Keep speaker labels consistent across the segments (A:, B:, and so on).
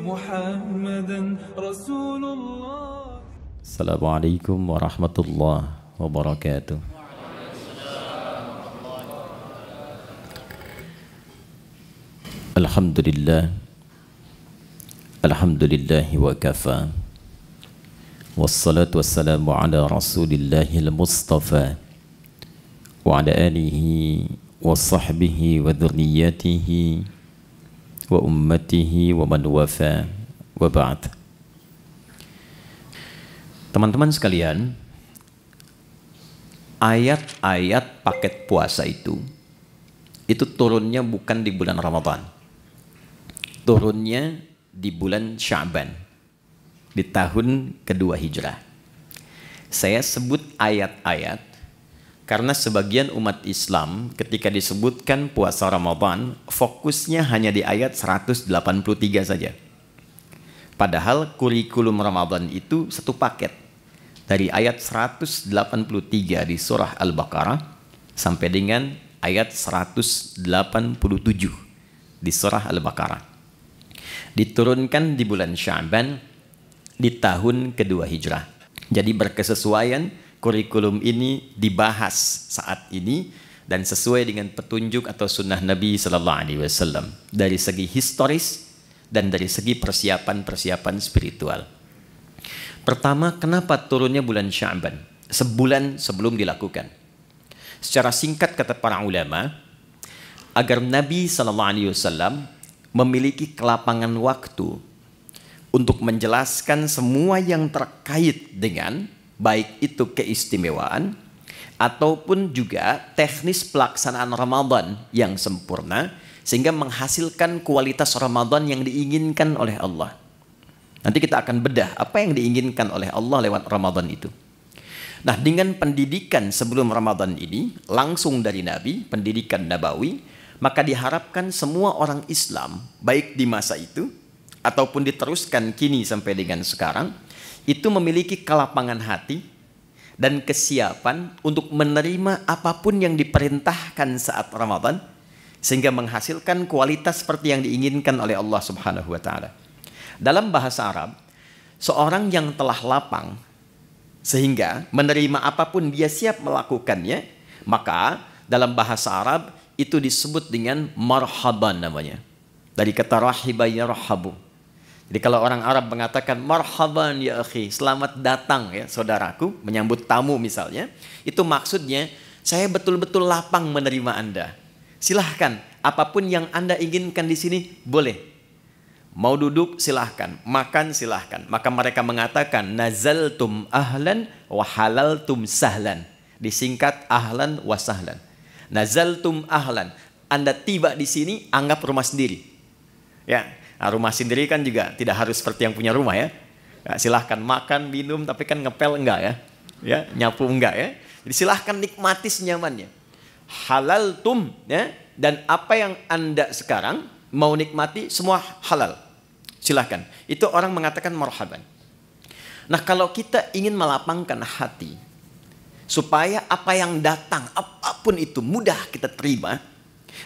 A: محمدا رسول الله.
B: Assalamualaikum warahmatullahi wabarakatuh. Alhamdulillah, alhamdulillahi wa kafa, wassalatu wassalamu ala rasulillahil mustafa wa ala alihi wa sahbihi wa dhurniyyatihi wa ummatihi wa man wafa wa ba'd. Teman-teman sekalian, ayat-ayat paket puasa itu turunnya bukan di bulan Ramadan, turunnya di bulan Sya'ban, di tahun kedua Hijrah. Saya sebut ayat-ayat karena sebagian umat Islam ketika disebutkan puasa Ramadan, fokusnya hanya di ayat 183 saja. Padahal kurikulum Ramadan itu satu paket. Dari ayat 183 di surah Al-Baqarah sampai dengan ayat 187 di surah Al-Baqarah. Diturunkan di bulan Sya'ban di tahun kedua Hijrah. Jadi berkesesuaian kurikulum ini dibahas saat ini dan sesuai dengan petunjuk atau sunnah Nabi Sallallahu Alaihi Wasallam dari segi historis dan dari segi persiapan-persiapan spiritual. Pertama, kenapa turunnya bulan Sya'ban? Sebulan sebelum dilakukan. Secara singkat kata para ulama, agar Nabi SAW memiliki kelapangan waktu untuk menjelaskan semua yang terkait dengan baik itu keistimewaan ataupun juga teknis pelaksanaan Ramadan yang sempurna sehingga menghasilkan kualitas Ramadan yang diinginkan oleh Allah. Nanti kita akan bedah apa yang diinginkan oleh Allah lewat Ramadan itu. Nah, dengan pendidikan sebelum Ramadan ini, langsung dari Nabi, pendidikan Nabawi, maka diharapkan semua orang Islam, baik di masa itu, ataupun diteruskan kini sampai dengan sekarang, itu memiliki kelapangan hati dan kesiapan untuk menerima apapun yang diperintahkan saat Ramadan, sehingga menghasilkan kualitas seperti yang diinginkan oleh Allah Subhanahu wa Ta'ala. Dalam bahasa Arab, seorang yang telah lapang sehingga menerima apapun dia siap melakukannya, maka dalam bahasa Arab itu disebut dengan marhaban namanya. Dari kata rahiba yarhabu. Jadi kalau orang Arab mengatakan marhaban ya akhi, selamat datang ya saudaraku, menyambut tamu misalnya, itu maksudnya saya betul-betul lapang menerima Anda. Silahkan, apapun yang Anda inginkan di sini boleh. Mau duduk silahkan, makan silahkan. Maka mereka mengatakan nazaltum ahlan wa halaltum sahlan. Disingkat ahlan wa sahlan. Nazaltum ahlan, Anda tiba di sini anggap rumah sendiri. Ya, nah, rumah sendiri kan juga tidak harus seperti yang punya rumah ya. Ya, silahkan makan, minum, tapi kan ngepel enggak ya. Ya, nyapu enggak ya. Jadi silahkan nikmati senyamannya. Halaltum ya, dan apa yang Anda sekarang mau nikmati semua halal. Silahkan. Itu orang mengatakan marhaban. Nah, kalau kita ingin melapangkan hati supaya apa yang datang, apapun itu mudah kita terima,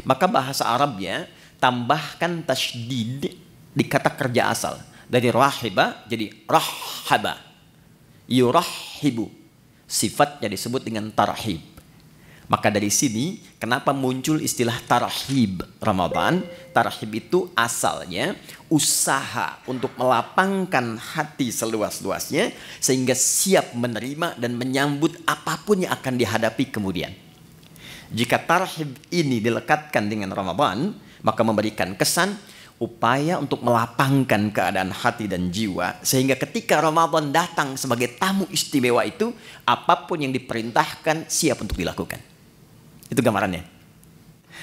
B: maka bahasa Arabnya tambahkan tasydid di kata kerja asal. Dari rahiba jadi rahhaba. Yurahibu. Sifatnya disebut dengan tarhib. Maka dari sini kenapa muncul istilah tarhib Ramadan? Tarhib itu asalnya usaha untuk melapangkan hati seluas-luasnya sehingga siap menerima dan menyambut apapun yang akan dihadapi kemudian. Jika tarhib ini dilekatkan dengan Ramadan, maka memberikan kesan upaya untuk melapangkan keadaan hati dan jiwa sehingga ketika Ramadan datang sebagai tamu istimewa itu, apapun yang diperintahkan siap untuk dilakukan. Itu gambarannya.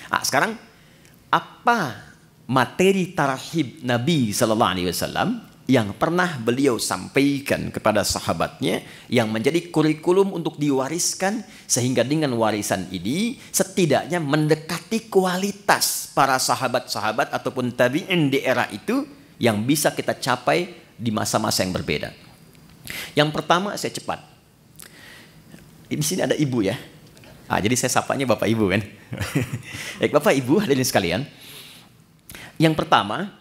B: Nah, sekarang apa materi tarhib Nabi Sallallahu Alaihi Wasallam yang pernah beliau sampaikan kepada sahabatnya yang menjadi kurikulum untuk diwariskan sehingga dengan warisan ini setidaknya mendekati kualitas para sahabat-sahabat ataupun tabi'in di era itu yang bisa kita capai di masa-masa yang berbeda. Yang pertama, saya cepat. Di sini ada ibu ya. Jadi saya sapanya Bapak Ibu kan. Baik Bapak Ibu hadirin sekalian. Yang pertama,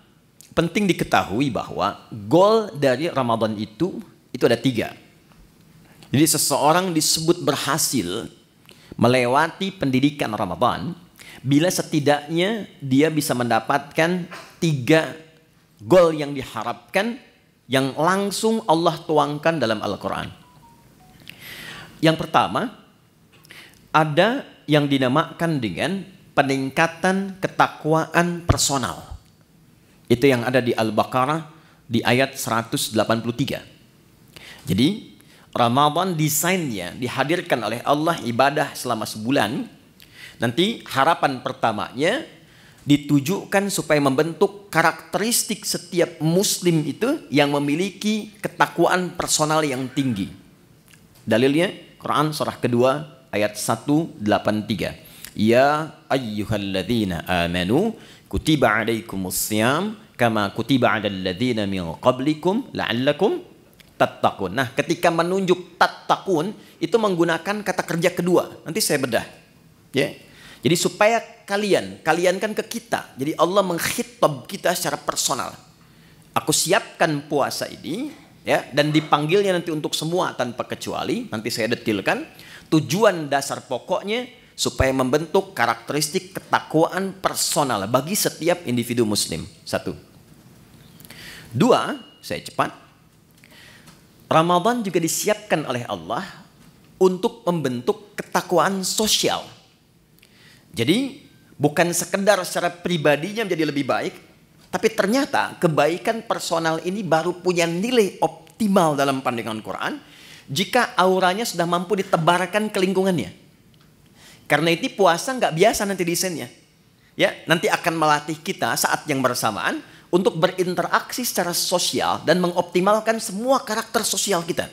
B: penting diketahui bahwa goal dari Ramadan itu ada 3. Jadi seseorang disebut berhasil melewati pendidikan Ramadan bila setidaknya dia bisa mendapatkan 3 goal yang diharapkan yang langsung Allah tuangkan dalam Al-Quran. Yang pertama, ada yang dinamakan dengan peningkatan ketakwaan personal. Itu yang ada di Al-Baqarah di ayat 183. Jadi Ramadan desainnya dihadirkan oleh Allah ibadah selama sebulan. Nanti harapan pertamanya ditujukan supaya membentuk karakteristik setiap muslim itu yang memiliki ketakwaan personal yang tinggi. Dalilnya Quran surah kedua ayat 183. Ya ayyuhalladzina amanu kutiba alaikumussyam kama kutiba alal ladzina min qablikum la'allakum tattaqun. Nah, ketika menunjuk tattaqun itu menggunakan kata kerja kedua. Nanti saya bedah. Ya. Jadi supaya kalian kan ke kita. Jadi Allah mengkhitab kita secara personal. Aku siapkan puasa ini ya, dan dipanggilnya nanti untuk semua tanpa kecuali. Nanti saya detilkan tujuan dasar pokoknya supaya membentuk karakteristik ketakwaan personal bagi setiap individu muslim. 1. 2, saya cepat. Ramadan juga disiapkan oleh Allah untuk membentuk ketakwaan sosial. Jadi bukan sekedar secara pribadinya menjadi lebih baik, tapi ternyata kebaikan personal ini baru punya nilai optimal dalam pandangan Quran jika auranya sudah mampu ditebarkan ke lingkungannya. Karena itu puasa nggak biasa nanti desainnya. Ya, nanti akan melatih kita saat yang bersamaan untuk berinteraksi secara sosial dan mengoptimalkan semua karakter sosial kita.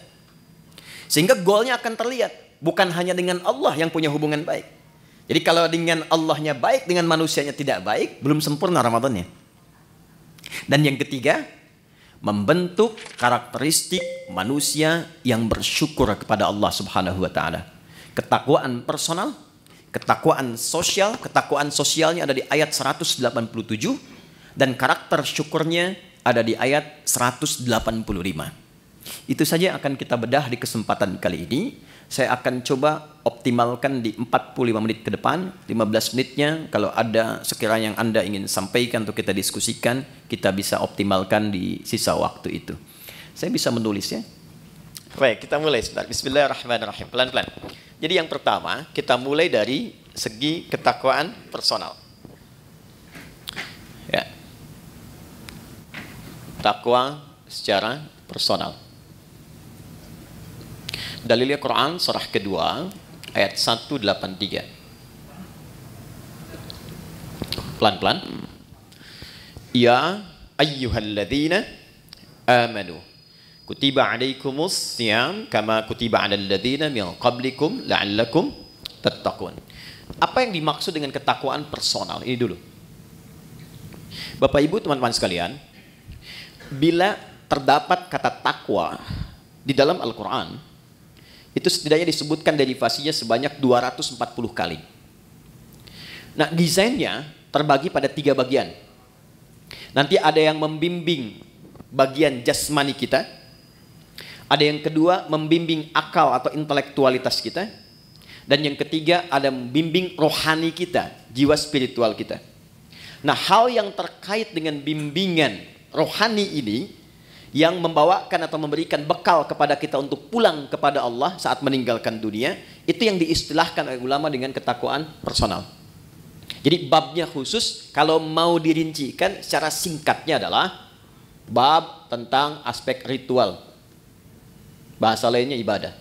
B: Sehingga goalnya akan terlihat bukan hanya dengan Allah yang punya hubungan baik. Jadi kalau dengan Allahnya baik, dengan manusianya tidak baik, belum sempurna Ramadannya. Dan yang ketiga, membentuk karakteristik manusia yang bersyukur kepada Allah Subhanahu wa taala. Ketakwaan personal, ketakwaan sosialnya ada di ayat 187 dan karakter syukurnya ada di ayat 185. Itu saja akan kita bedah di kesempatan kali ini. Saya akan coba optimalkan di 45 menit ke depan. 15 menitnya kalau ada sekiranya yang Anda ingin sampaikan untuk kita diskusikan, kita bisa optimalkan di sisa waktu itu. Saya bisa menulis ya. Baik, kita mulai sebentar. Bismillahirrahmanirrahim. Pelan-pelan. Jadi yang pertama, kita mulai dari segi ketakwaan personal. Ya. Takwa secara personal. Dalilnya Quran surah kedua ayat 183. Pelan-pelan. Ya ayyuhalladzina amanu kutiba alaikumussyam kama kutiba alal ladzina min qablikum la'allakum tattaqun. Apa yang dimaksud dengan ketakwaan personal? Ini dulu. Bapak Ibu, teman-teman sekalian, bila terdapat kata takwa di dalam Al-Quran, itu setidaknya disebutkan derivasinya sebanyak 240 kali. Nah, desainnya terbagi pada 3 bagian. Nanti ada yang membimbing bagian jasmani kita. Ada yang kedua membimbing akal atau intelektualitas kita. Dan yang ketiga ada membimbing rohani kita, jiwa spiritual kita. Nah, hal yang terkait dengan bimbingan rohani ini yang membawakan atau memberikan bekal kepada kita untuk pulang kepada Allah saat meninggalkan dunia, itu yang diistilahkan oleh ulama dengan ketakwaan personal. Jadi babnya khusus, kalau mau dirincikan secara singkatnya adalah bab tentang aspek ritual. Bahasa lainnya ibadah.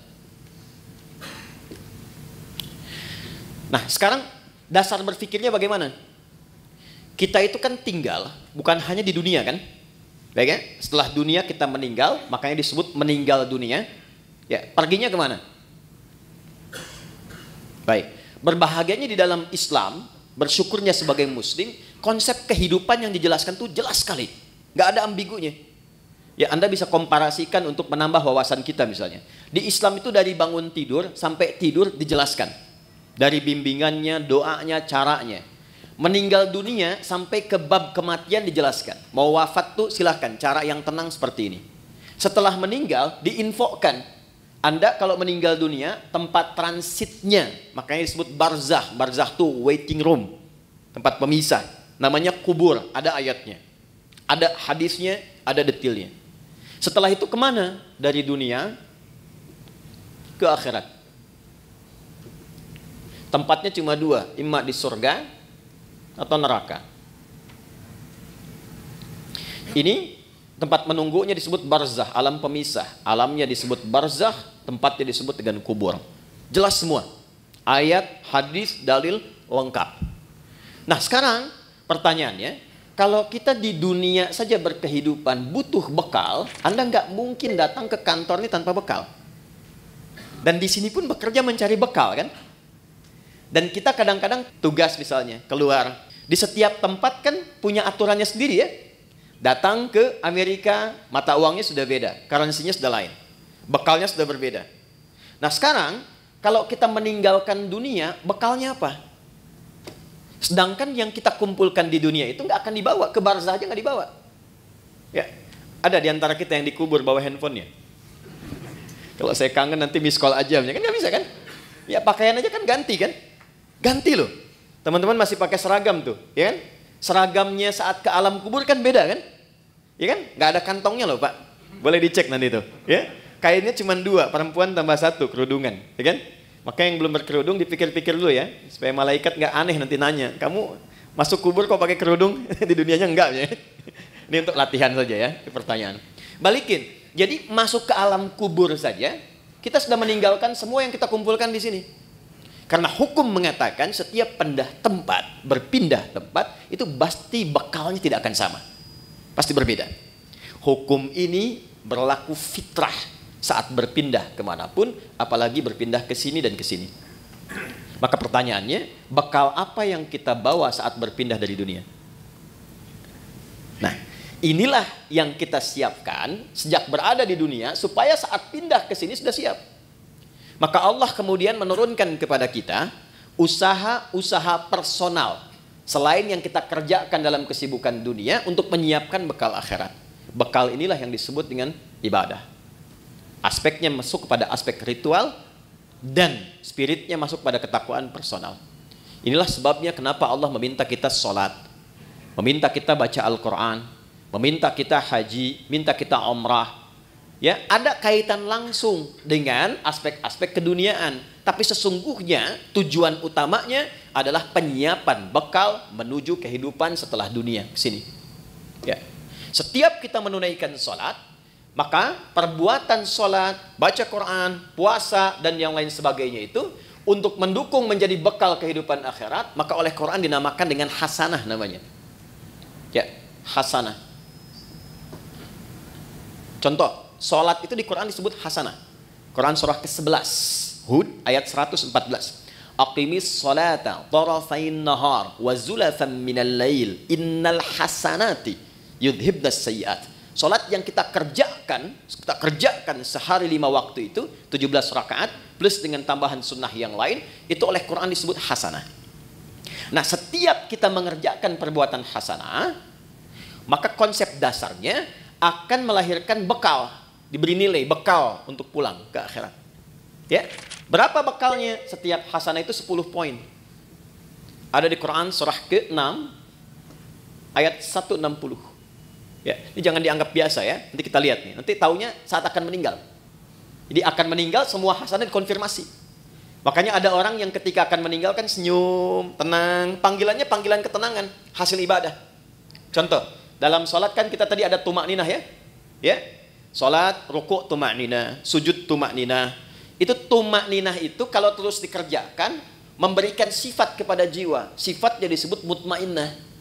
B: Nah, sekarang dasar berpikirnya bagaimana? Kita itu kan tinggal bukan hanya di dunia kan? Baik ya? Setelah dunia kita meninggal, makanya disebut meninggal dunia. Ya, perginya kemana? Baik, berbahagianya di dalam Islam, bersyukurnya sebagai muslim, konsep kehidupan yang dijelaskan itu jelas sekali. Gak ada ambigunya. Ya, Anda bisa komparasikan untuk menambah wawasan kita misalnya. Di Islam itu dari bangun tidur sampai tidur dijelaskan. Dari bimbingannya, doanya, caranya. Meninggal dunia sampai ke bab kematian dijelaskan. Mau wafat tuh silahkan, cara yang tenang seperti ini. Setelah meninggal diinfokan, Anda kalau meninggal dunia tempat transitnya, makanya disebut barzah. Barzah tuh waiting room, tempat pemisah. Namanya kubur, ada ayatnya, ada hadisnya, ada detailnya. Setelah itu kemana? Dari dunia ke akhirat. Tempatnya cuma dua, imma di surga atau neraka. Ini tempat menunggunya disebut barzah, alam pemisah. Alamnya disebut barzah, tempatnya disebut dengan kubur. Jelas semua. Ayat, hadis, dalil, lengkap. Nah sekarang pertanyaannya, kalau kita di dunia saja berkehidupan butuh bekal, Anda nggak mungkin datang ke kantor ini tanpa bekal. Dan di sini pun bekerja mencari bekal kan? Dan kita kadang-kadang tugas misalnya keluar. Di setiap tempat kan punya aturannya sendiri ya. Datang ke Amerika, mata uangnya sudah beda. Currency-nya sudah lain. Bekalnya sudah berbeda. Nah sekarang, kalau kita meninggalkan dunia, bekalnya apa? Sedangkan yang kita kumpulkan di dunia itu nggak akan dibawa. Ke barzah aja nggak dibawa. Ya, ada di antara kita yang dikubur bawa handphonenya. Kalau saya kangen nanti miss call aja. Kan nggak bisa kan? Ya pakaian aja kan ganti kan? Ganti loh. Teman-teman masih pakai seragam tuh, ya kan? Seragamnya saat ke alam kubur kan beda kan? Ya kan? Nggak ada kantongnya loh Pak. Boleh dicek nanti tuh, ya. Kainnya cuma 2, perempuan tambah 1 kerudungan, ya kan? Maka yang belum berkerudung dipikir-pikir dulu ya, supaya malaikat nggak aneh nanti nanya, kamu masuk kubur kok pakai kerudung? Di dunianya enggak ya. Ini untuk latihan saja ya, pertanyaan. Balikin. Jadi masuk ke alam kubur saja, kita sudah meninggalkan semua yang kita kumpulkan di sini. Karena hukum mengatakan setiap berpindah tempat, itu pasti bekalnya tidak akan sama. Pasti berbeda. Hukum ini berlaku fitrah saat berpindah kemanapun, apalagi berpindah ke sini dan ke sini. Maka pertanyaannya, bekal apa yang kita bawa saat berpindah dari dunia? Nah, inilah yang kita siapkan sejak berada di dunia, supaya saat pindah ke sini sudah siap. Maka Allah kemudian menurunkan kepada kita usaha-usaha personal selain yang kita kerjakan dalam kesibukan dunia untuk menyiapkan bekal akhirat. Bekal inilah yang disebut dengan ibadah. Aspeknya masuk kepada aspek ritual dan spiritnya masuk pada ketakwaan personal. Inilah sebabnya kenapa Allah meminta kita sholat, meminta kita baca Al-Quran, meminta kita haji, minta kita umrah. Ya, ada kaitan langsung dengan aspek-aspek keduniaan. Tapi sesungguhnya tujuan utamanya adalah penyiapan bekal menuju kehidupan setelah dunia ke sini. Ya. Setiap kita menunaikan sholat, maka perbuatan sholat, baca Quran, puasa, dan yang lain sebagainya itu untuk mendukung menjadi bekal kehidupan akhirat, maka oleh Quran dinamakan dengan hasanah namanya. Ya, hasanah. Contoh, sholat itu di Quran disebut hasanah. Quran surah ke-11, Hud ayat 114. Aqimis sholata tarafain nahar wa zulafan minal lail innal hasanati yudhibnas sayyiat. Sholat yang kita kerjakan sehari 5 waktu itu 17 rakaat plus dengan tambahan sunnah yang lain, itu oleh Quran disebut hasanah. Nah, setiap kita mengerjakan perbuatan hasanah, maka konsep dasarnya akan melahirkan bekal, diberi nilai bekal untuk pulang ke akhirat. Ya, berapa bekalnya? Setiap hasanah itu 10 poin. Ada di Quran surah ke-6 ayat 160. Ya, ini jangan dianggap biasa ya. Nanti kita lihat nih. Nanti taunya saat akan meninggal. Jadi akan meninggal semua hasanah dikonfirmasi. Makanya ada orang yang ketika akan meninggal kan senyum, tenang. Panggilannya panggilan ketenangan, hasil ibadah. Contoh, dalam sholat kan kita tadi ada tumak ninah ya. Ya, sholat, rukuk tumak ninah, sujud tumak ninah. Itu tumak ninah itu kalau terus dikerjakan memberikan sifat kepada jiwa. Sifatnya disebut mutmainnah.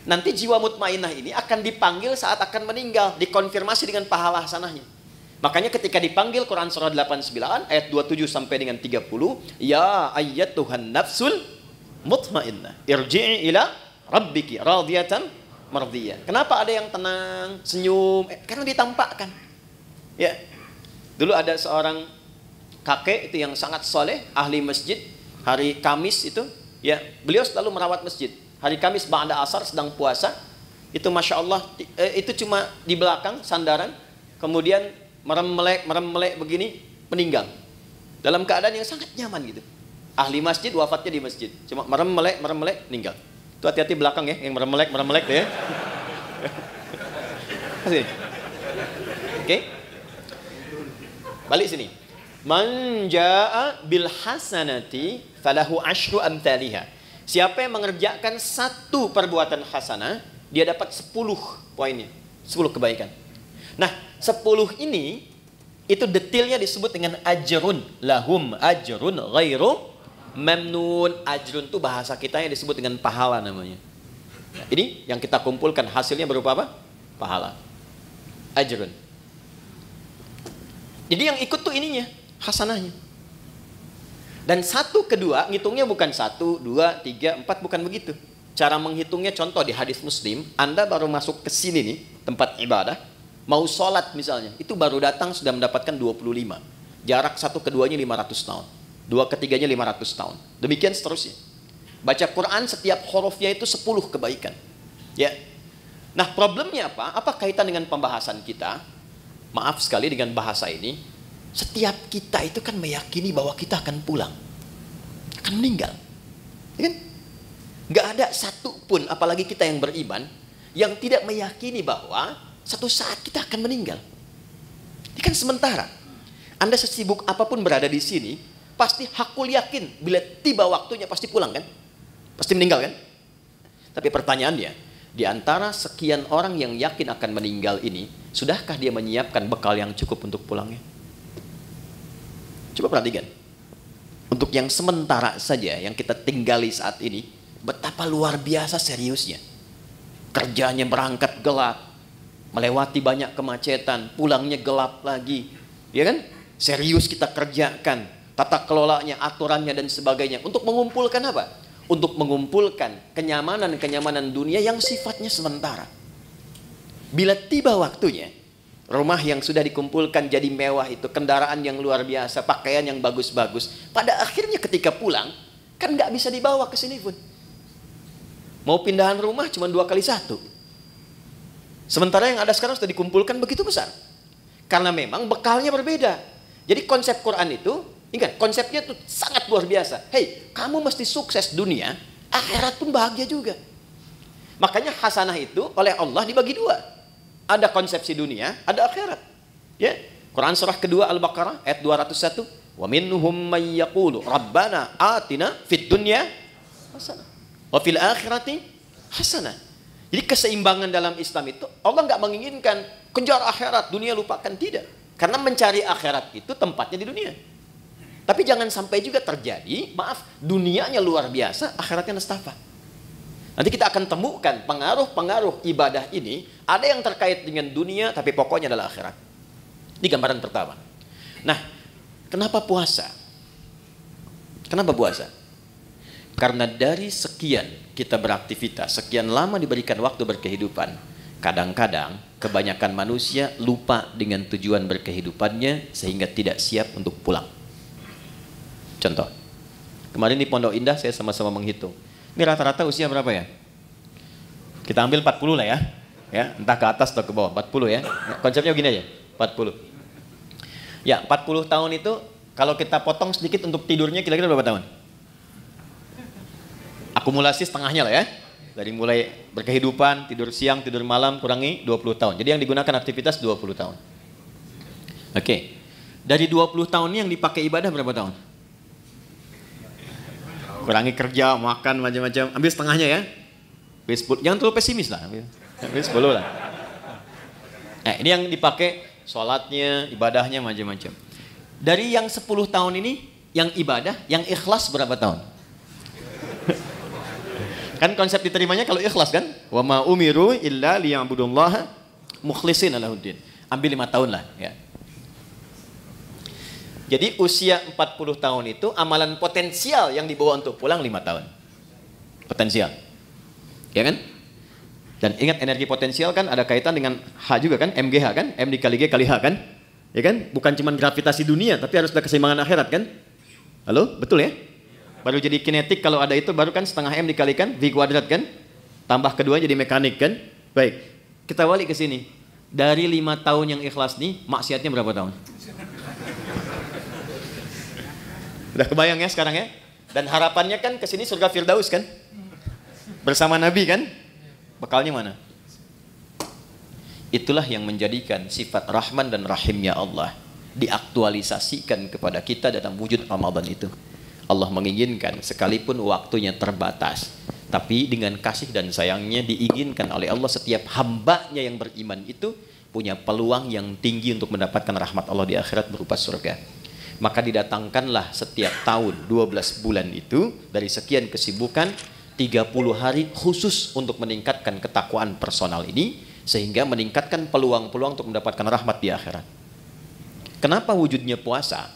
B: Nanti jiwa mutmainnah ini akan dipanggil saat akan meninggal, dikonfirmasi dengan pahala hasanahnya. Makanya ketika dipanggil Quran surah 89 ayat 27 sampai dengan 30, ya ayyatuhan nafsul mutmainnah, irji'i ila rabbiki radiyatan mardiyah. Kenapa ada yang tenang, senyum? Karena ditampakkan. Ya. Dulu ada seorang kakek itu yang sangat soleh, ahli masjid, hari Kamis itu, ya, beliau selalu merawat masjid. hari Kamis ba'da asar sedang puasa, itu Masya Allah, itu cuma di belakang sandaran, kemudian merem-melek begini, meninggal. Dalam keadaan yang sangat nyaman gitu. Ahli masjid, wafatnya di masjid. Cuma merem-melek, meninggal. Itu hati-hati belakang ya, yang merem-melek tuh ya. Oke. Balik sini. Man jaa bil hasanati falahu asyru amthaliha. Siapa yang mengerjakan satu perbuatan hasanah, dia dapat 10 poinnya, 10 kebaikan. Nah, 10 ini itu detailnya disebut dengan ajrun, lahum ajrun ghairu mamnun. Ajrun itu bahasa kita yang disebut dengan pahala namanya. Nah, ini yang kita kumpulkan hasilnya berupa apa? Pahala. Ajrun. Jadi yang ikut tuh ininya, hasanahnya. Dan 1, 2 ngitungnya bukan 1, 2, 3, 4, bukan begitu. Cara menghitungnya contoh di hadis Muslim, Anda baru masuk ke sini nih, tempat ibadah, mau sholat misalnya, itu baru datang sudah mendapatkan 25. Jarak 1 ke 2-nya 500 tahun. 2 ke 3-nya 500 tahun. Demikian seterusnya. Baca Quran setiap hurufnya itu 10 kebaikan. Ya. Nah, problemnya apa? Apa kaitan dengan pembahasan kita? Maaf sekali dengan bahasa ini. Setiap kita itu kan meyakini bahwa kita akan pulang. Akan meninggal. Ya kan? Gak ada satu pun, apalagi kita yang beriman, yang tidak meyakini bahwa satu saat kita akan meninggal. Ini kan sementara. Anda sesibuk apapun berada di sini, pasti hakul yakin bila tiba waktunya pasti pulang kan? Pasti meninggal kan? Tapi pertanyaannya, di antara sekian orang yang yakin akan meninggal ini, sudahkah dia menyiapkan bekal yang cukup untuk pulangnya? Coba perhatikan. Untuk yang sementara saja, yang kita tinggali saat ini, betapa luar biasa seriusnya. Kerjanya berangkat gelap, melewati banyak kemacetan, pulangnya gelap lagi. Ya kan? Serius kita kerjakan, tata kelolanya, aturannya dan sebagainya. Untuk mengumpulkan apa? Untuk mengumpulkan kenyamanan-kenyamanan dunia yang sifatnya sementara. Bila tiba waktunya, rumah yang sudah dikumpulkan jadi mewah itu, kendaraan yang luar biasa, pakaian yang bagus-bagus, pada akhirnya ketika pulang, kan nggak bisa dibawa ke sini pun. Mau pindahan rumah cuma 2 kali 1. Sementara yang ada sekarang sudah dikumpulkan begitu besar. Karena memang bekalnya berbeda. Jadi konsep Quran itu, ingat, konsepnya itu sangat luar biasa. Hei, kamu mesti sukses dunia, akhirat pun bahagia juga. Makanya hasanah itu oleh Allah dibagi 2. Ada konsepsi dunia, ada akhirat. Ya, Quran surah kedua Al-Baqarah ayat 201. Wa minhum may yaqulu rabbana atina fid dunya hasanah wa fil akhirati hasanah. Jadi keseimbangan dalam Islam itu Allah nggak menginginkan kejar akhirat, dunia lupakan, tidak. Karena mencari akhirat itu tempatnya di dunia. Tapi jangan sampai juga terjadi, maaf, dunianya luar biasa, akhiratnya nestapa. Nanti kita akan temukan pengaruh-pengaruh ibadah ini, ada yang terkait dengan dunia, tapi pokoknya adalah akhirat. Ini gambaran pertama. Nah, kenapa puasa? Kenapa puasa? Karena dari sekian kita beraktivitas, sekian lama diberikan waktu berkehidupan, kadang-kadang kebanyakan manusia lupa dengan tujuan berkehidupannya sehingga tidak siap untuk pulang. Contoh, kemarin di Pondok Indah saya sama-sama menghitung. Ini rata-rata usia berapa ya? Kita ambil 40 lah ya. Ya, entah ke atas atau ke bawah, 40 ya. Konsepnya begini aja, 40. Ya, 40 tahun itu kalau kita potong sedikit untuk tidurnya kira-kira berapa tahun? Akumulasi setengahnya lah ya. Dari mulai berkehidupan, tidur siang, tidur malam, kurangi 20 tahun. Jadi yang digunakan aktivitas 20 tahun. Oke. Dari 20 tahun ini yang dipakai ibadah berapa tahun? Kurangi kerja, makan, macam-macam. Ambil setengahnya ya. Jangan terlalu pesimis lah. Ambil 10 lah. Nah, ini yang dipakai sholatnya, ibadahnya, macam-macam. Dari yang 10 tahun ini, yang ibadah, yang ikhlas berapa tahun? Kan konsep diterimanya kalau ikhlas kan? Wa ma umiru illa liya'budullaha mukhlishina lahuddin. Ambil 5 tahun lah ya. Jadi usia 40 tahun itu amalan potensial yang dibawa untuk pulang 5 tahun. Potensial. Ya kan? Dan ingat energi potensial kan ada kaitan dengan H juga kan? MGH kan? M dikali G kali H kan? Ya kan? Bukan cuma gravitasi dunia tapi harus ada keseimbangan akhirat kan? Halo? Betul ya? Baru jadi kinetik kalau ada itu baru kan setengah M dikalikan V kuadrat kan? Tambah kedua jadi mekanik kan? Baik, kita balik ke sini. Dari 5 tahun yang ikhlas nih, maksiatnya berapa tahun? Udah kebayang ya sekarang ya? Dan harapannya kan ke sini surga Firdaus kan? Bersama Nabi kan? Bekalnya mana? Itulah yang menjadikan sifat Rahman dan Rahimnya Allah diaktualisasikan kepada kita dalam wujud Ramadan itu. Allah menginginkan sekalipun waktunya terbatas, tapi dengan kasih dan sayangnya diinginkan oleh Allah setiap hambanya yang beriman itu punya peluang yang tinggi untuk mendapatkan rahmat Allah di akhirat berupa surga. Maka didatangkanlah setiap tahun 12 bulan itu dari sekian kesibukan 30 hari khusus untuk meningkatkan ketakwaan personal ini sehingga meningkatkan peluang-peluang untuk mendapatkan rahmat di akhirat. Kenapa wujudnya puasa?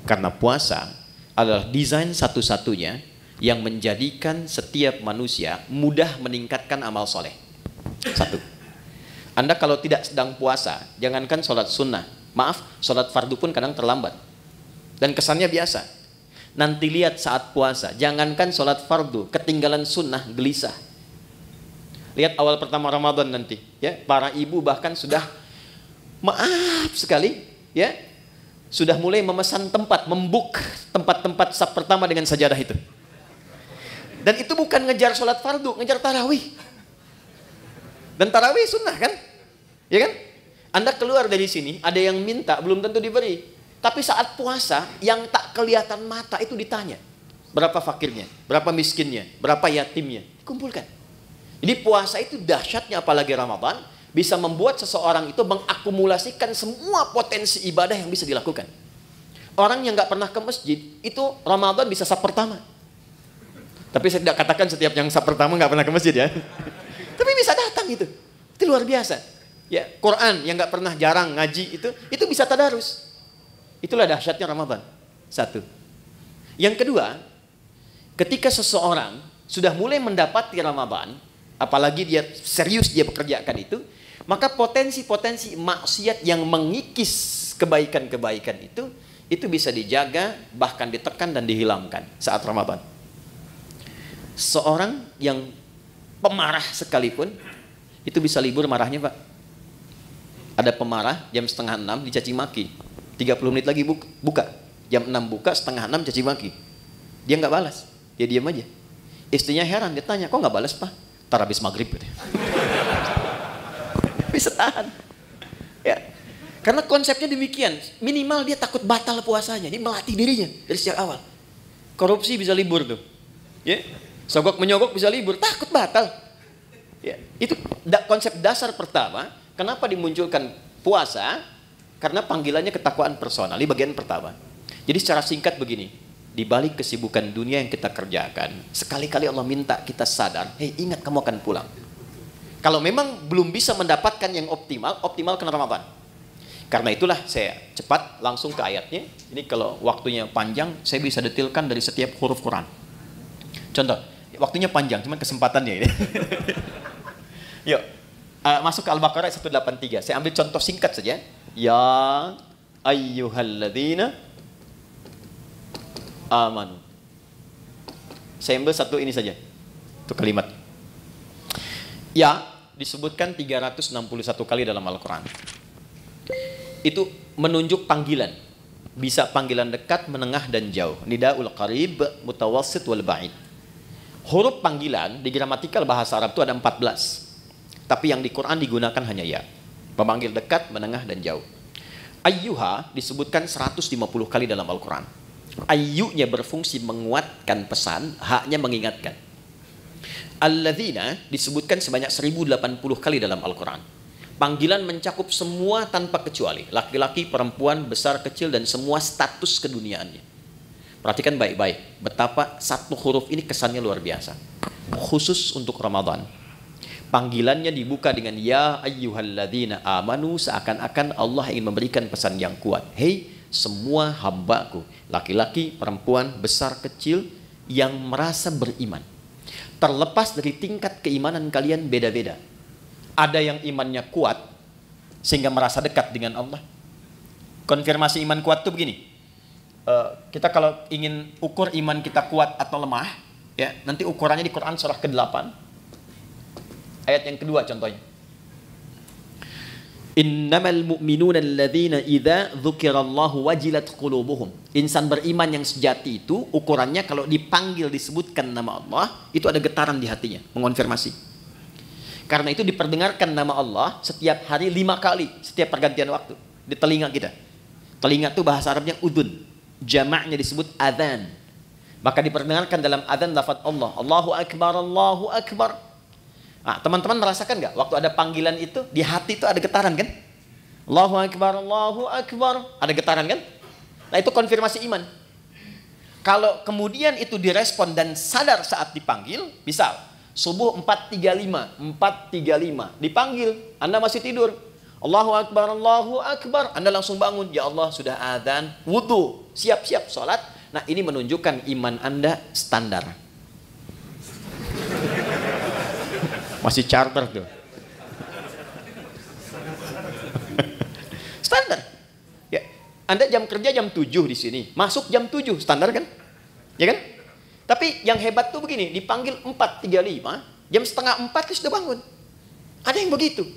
B: Karena puasa adalah desain satu-satunya yang menjadikan setiap manusia mudah meningkatkan amal soleh. Satu, Anda kalau tidak sedang puasa, jangankan sholat sunnah, maaf, sholat fardu pun kadang terlambat. Dan kesannya biasa. Nanti lihat saat puasa, jangankan sholat fardu, ketinggalan sunnah, gelisah. Lihat awal pertama Ramadan nanti, ya, para ibu bahkan sudah maaf sekali, ya, sudah mulai memesan tempat, membuk tempat-tempat saf pertama dengan sajadah itu. Dan itu bukan ngejar sholat fardu, ngejar tarawih. Dan tarawih sunnah kan? Ya kan? Anda keluar dari sini, ada yang minta, belum tentu diberi. Tapi saat puasa, yang tak kelihatan mata itu ditanya. Berapa fakirnya, berapa miskinnya, berapa yatimnya. Dikumpulkan. Jadi puasa itu dahsyatnya apalagi Ramadan, bisa membuat seseorang itu mengakumulasikan semua potensi ibadah yang bisa dilakukan. Orang yang nggak pernah ke masjid, itu Ramadan bisa saf pertama. Tapi saya tidak katakan setiap yang saf pertama nggak pernah ke masjid ya. Tapi bisa datang itu luar biasa. Ya, Quran yang nggak pernah jarang ngaji itu bisa tadarus. Itulah dahsyatnya Ramadan. Satu. Yang kedua, ketika seseorang sudah mulai mendapati Ramadan, apalagi dia serius dia bekerjakan itu, maka potensi-potensi maksiat yang mengikis kebaikan-kebaikan itu bisa dijaga, bahkan ditekan dan dihilangkan saat Ramadan. Seorang yang pemarah sekalipun, itu bisa libur marahnya, Pak. Ada pemarah jam 5:30 dicaci maki, 30 menit lagi buka, jam 6 buka, 5:30 caci maki. Dia nggak balas, dia diam aja. Istrinya heran, dia tanya, kok nggak balas, Pak? Tar habis maghrib gitu. Bisa tahan. Ya. Karena konsepnya demikian, minimal dia takut batal puasanya, dia melatih dirinya dari sejak awal. Korupsi bisa libur tuh. Ya. Sogok menyogok bisa libur, takut batal. Ya. Itu konsep dasar pertama, kenapa dimunculkan puasa? Karena panggilannya ketakwaan personal, di bagian pertama. Jadi secara singkat begini, di balik kesibukan dunia yang kita kerjakan, sekali-kali Allah minta kita sadar, hei ingat kamu akan pulang. Kalau memang belum bisa mendapatkan yang optimalkan Ramadan. Karena itulah saya cepat langsung ke ayatnya. Ini kalau waktunya panjang, saya bisa detilkan dari setiap huruf Quran. Contoh, waktunya panjang, cuman kesempatannya ini. Yuk, masuk ke Al-Baqarah 183. Saya ambil contoh singkat saja. Ya ayyuhalladzina amanu. Saya ambil satu ini saja. Itu kalimat. Ya disebutkan 361 kali dalam Al-Quran. Itu menunjuk panggilan. Bisa panggilan dekat, menengah, dan jauh. Nidaul qarib, mutawassit, wal ba'id. Huruf panggilan di gramatikal bahasa Arab itu ada 14. Tapi yang di Quran digunakan hanya ya. Memanggil dekat, menengah, dan jauh. Ayyuha disebutkan 150 kali dalam Al-Quran. Ayyunya berfungsi menguatkan pesan, haknya mengingatkan. Alladzina disebutkan sebanyak 1080 kali dalam Al-Quran. Panggilan mencakup semua tanpa kecuali. Laki-laki, perempuan, besar, kecil, dan semua status keduniaannya. Perhatikan baik-baik. Betapa satu huruf ini kesannya luar biasa. Khusus untuk Ramadan. Panggilannya dibuka dengan ya ayyuhalladzina amanu, seakan-akan Allah ingin memberikan pesan yang kuat. Hei semua hambaku, laki-laki, perempuan, besar, kecil yang merasa beriman. Terlepas dari tingkat keimanan kalian beda-beda. Ada yang imannya kuat sehingga merasa dekat dengan Allah. Konfirmasi iman kuat itu begini. kita kalau ingin ukur iman kita kuat atau lemah, ya, nanti ukurannya di Quran surah ke-8. Ayat yang kedua contohnya. Innamal mu'minuna alladzina idza dzukirallahu wajilat qulubuhum. Insan beriman yang sejati itu ukurannya kalau dipanggil disebutkan nama Allah, itu ada getaran di hatinya, mengonfirmasi. Karena itu diperdengarkan nama Allah setiap hari 5 kali, setiap pergantian waktu di telinga kita. Telinga itu bahasa Arabnya udun, jamaknya disebut adzan. Maka diperdengarkan dalam adzan lafaz Allah, Allahu akbar, Allahu akbar. Nah, teman-teman merasakan nggak waktu ada panggilan itu di hati itu ada getaran kan? Allahu akbar, Allahu akbar, ada getaran kan? Nah, itu konfirmasi iman. Kalau kemudian itu direspon dan sadar saat dipanggil, misal subuh 4.35 dipanggil, Anda masih tidur, Allahu akbar, Allahu akbar, Anda langsung bangun, ya Allah sudah adzan, wudu, siap-siap sholat. Nah, ini menunjukkan iman Anda standar. Masih charter tuh. Standar. Ya, Anda jam kerja jam 7 di sini, masuk jam 7, standar kan? Ya kan? Tapi yang hebat tuh begini, dipanggil 4.35, jam setengah 4 sudah bangun. Ada yang begitu.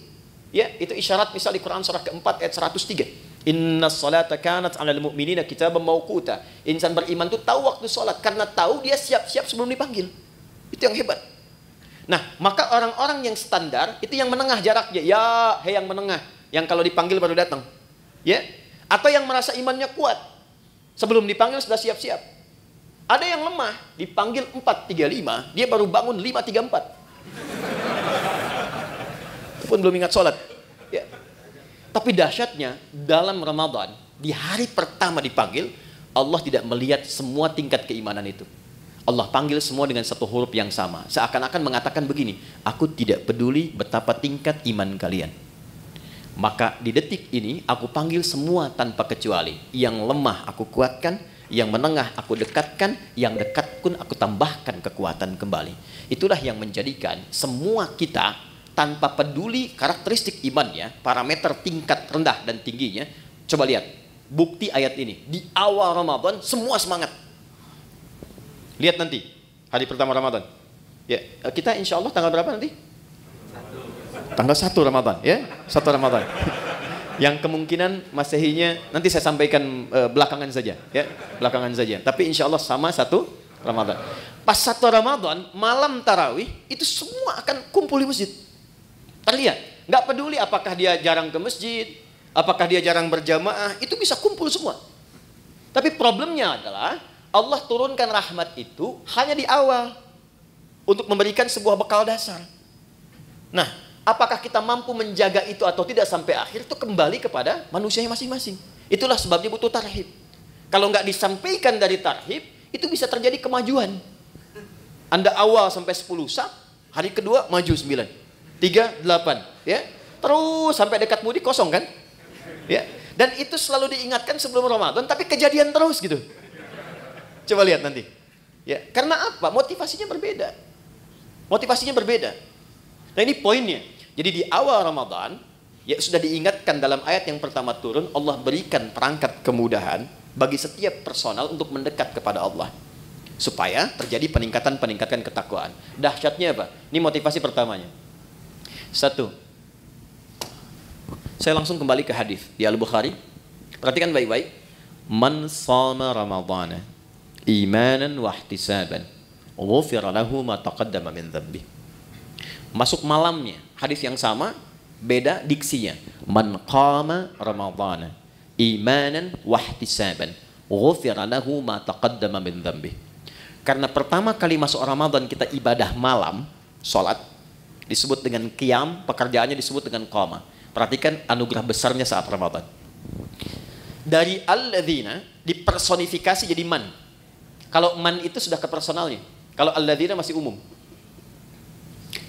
B: Ya, itu isyarat misal di Quran surah ke-4 ayat 103. Inna salata kanat 'alal mu'minina kitaban mauquta. Insan beriman tuh tahu waktu salat karena tahu dia siap-siap sebelum dipanggil. Itu yang hebat. Nah, maka orang-orang yang standar itu yang menengah jaraknya. Ya, hei yang menengah, yang kalau dipanggil baru datang. Ya, atau yang merasa imannya kuat. Sebelum dipanggil sudah siap-siap. Ada yang lemah, dipanggil 4.35, dia baru bangun 5.34. Itu pun belum ingat sholat. Ya. Tapi dahsyatnya dalam Ramadan, di hari pertama dipanggil, Allah tidak melihat semua tingkat keimanan itu. Allah panggil semua dengan satu huruf yang sama. Seakan-akan mengatakan begini, aku tidak peduli betapa tingkat iman kalian. Maka di detik ini aku panggil semua tanpa kecuali. Yang lemah aku kuatkan, yang menengah aku dekatkan, yang dekat pun aku tambahkan kekuatan kembali. Itulah yang menjadikan semua kita tanpa peduli karakteristik imannya, parameter tingkat rendah dan tingginya. Coba lihat, bukti ayat ini. Di awal Ramadan semua semangat. Lihat nanti, hari pertama Ramadan. Ya, kita insya Allah tanggal berapa nanti? Tanggal 1 Ramadan, ya, 1 Ramadan. Yang kemungkinan Masehinya nanti saya sampaikan belakangan saja, ya, belakangan saja. Tapi insya Allah sama 1 Ramadan. Pas 1 Ramadan, malam tarawih, itu semua akan kumpul di masjid. Terlihat, nggak peduli apakah dia jarang ke masjid, apakah dia jarang berjamaah, itu bisa kumpul semua. Tapi problemnya adalah Allah turunkan rahmat itu hanya di awal untuk memberikan sebuah bekal dasar. Nah, apakah kita mampu menjaga itu atau tidak sampai akhir itu kembali kepada manusianya masing-masing. Itulah sebabnya butuh tarhib. Kalau nggak disampaikan dari tarhib, itu bisa terjadi kemajuan. Anda awal sampai 10 saf, hari kedua maju 9, 3, 8, ya. Terus sampai dekat mudik kosong kan? Ya. Dan itu selalu diingatkan sebelum Ramadan, tapi kejadian terus gitu. Coba lihat nanti. Ya, karena apa? Motivasinya berbeda. Motivasinya berbeda. Nah, ini poinnya. Jadi di awal Ramadan, ya sudah diingatkan dalam ayat yang pertama turun, Allah berikan perangkat kemudahan bagi setiap personal untuk mendekat kepada Allah. Supaya terjadi peningkatan ketakwaan. Dahsyatnya apa? Ini motivasi pertamanya. 1. Saya langsung kembali ke hadis di Al-Bukhari. Perhatikan baik-baik. Man shama Ramadhana imanan wa ihtisaban ghufira lahu ma taqaddama min dhanbi. Masuk malamnya, hadis yang sama, beda diksinya. Man qama Ramadhana imanan wa ihtisaban ghufira lahu ma taqaddama min dhanbi. Karena pertama kali masuk Ramadan kita ibadah malam, salat, disebut dengan qiyam, pekerjaannya disebut dengan qama. Perhatikan anugerah besarnya saat Ramadan. Dari alladzina dipersonifikasi jadi man. Kalau man itu sudah ke personalnya. Kalau alladzina masih umum.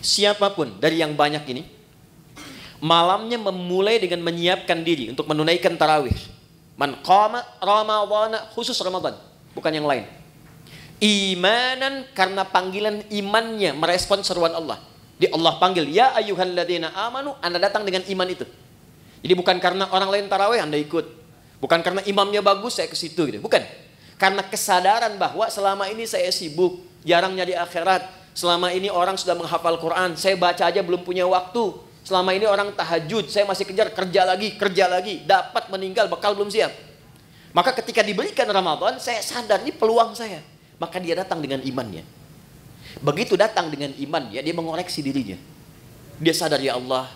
B: Siapapun dari yang banyak ini, malamnya memulai dengan menyiapkan diri untuk menunaikan tarawih. Man qama Ramadhana, khusus Ramadan, bukan yang lain. Imanan, karena panggilan imannya merespon seruan Allah. Di Allah panggil, ya ayyuhalladzina amanu, Anda datang dengan iman itu. Jadi bukan karena orang lain tarawih Anda ikut. Bukan karena imamnya bagus saya ke situ gitu. Bukan. Karena kesadaran bahwa selama ini saya sibuk, jarang nyari akhirat. Selama ini orang sudah menghafal Quran, saya baca aja belum punya waktu. Selama ini orang tahajud, saya masih kejar kerja lagi. Dapat meninggal, bekal belum siap. Maka ketika diberikan Ramadan, saya sadar ini peluang saya. Maka dia datang dengan imannya. Begitu datang dengan imannya, dia mengoreksi dirinya. Dia sadar, ya Allah,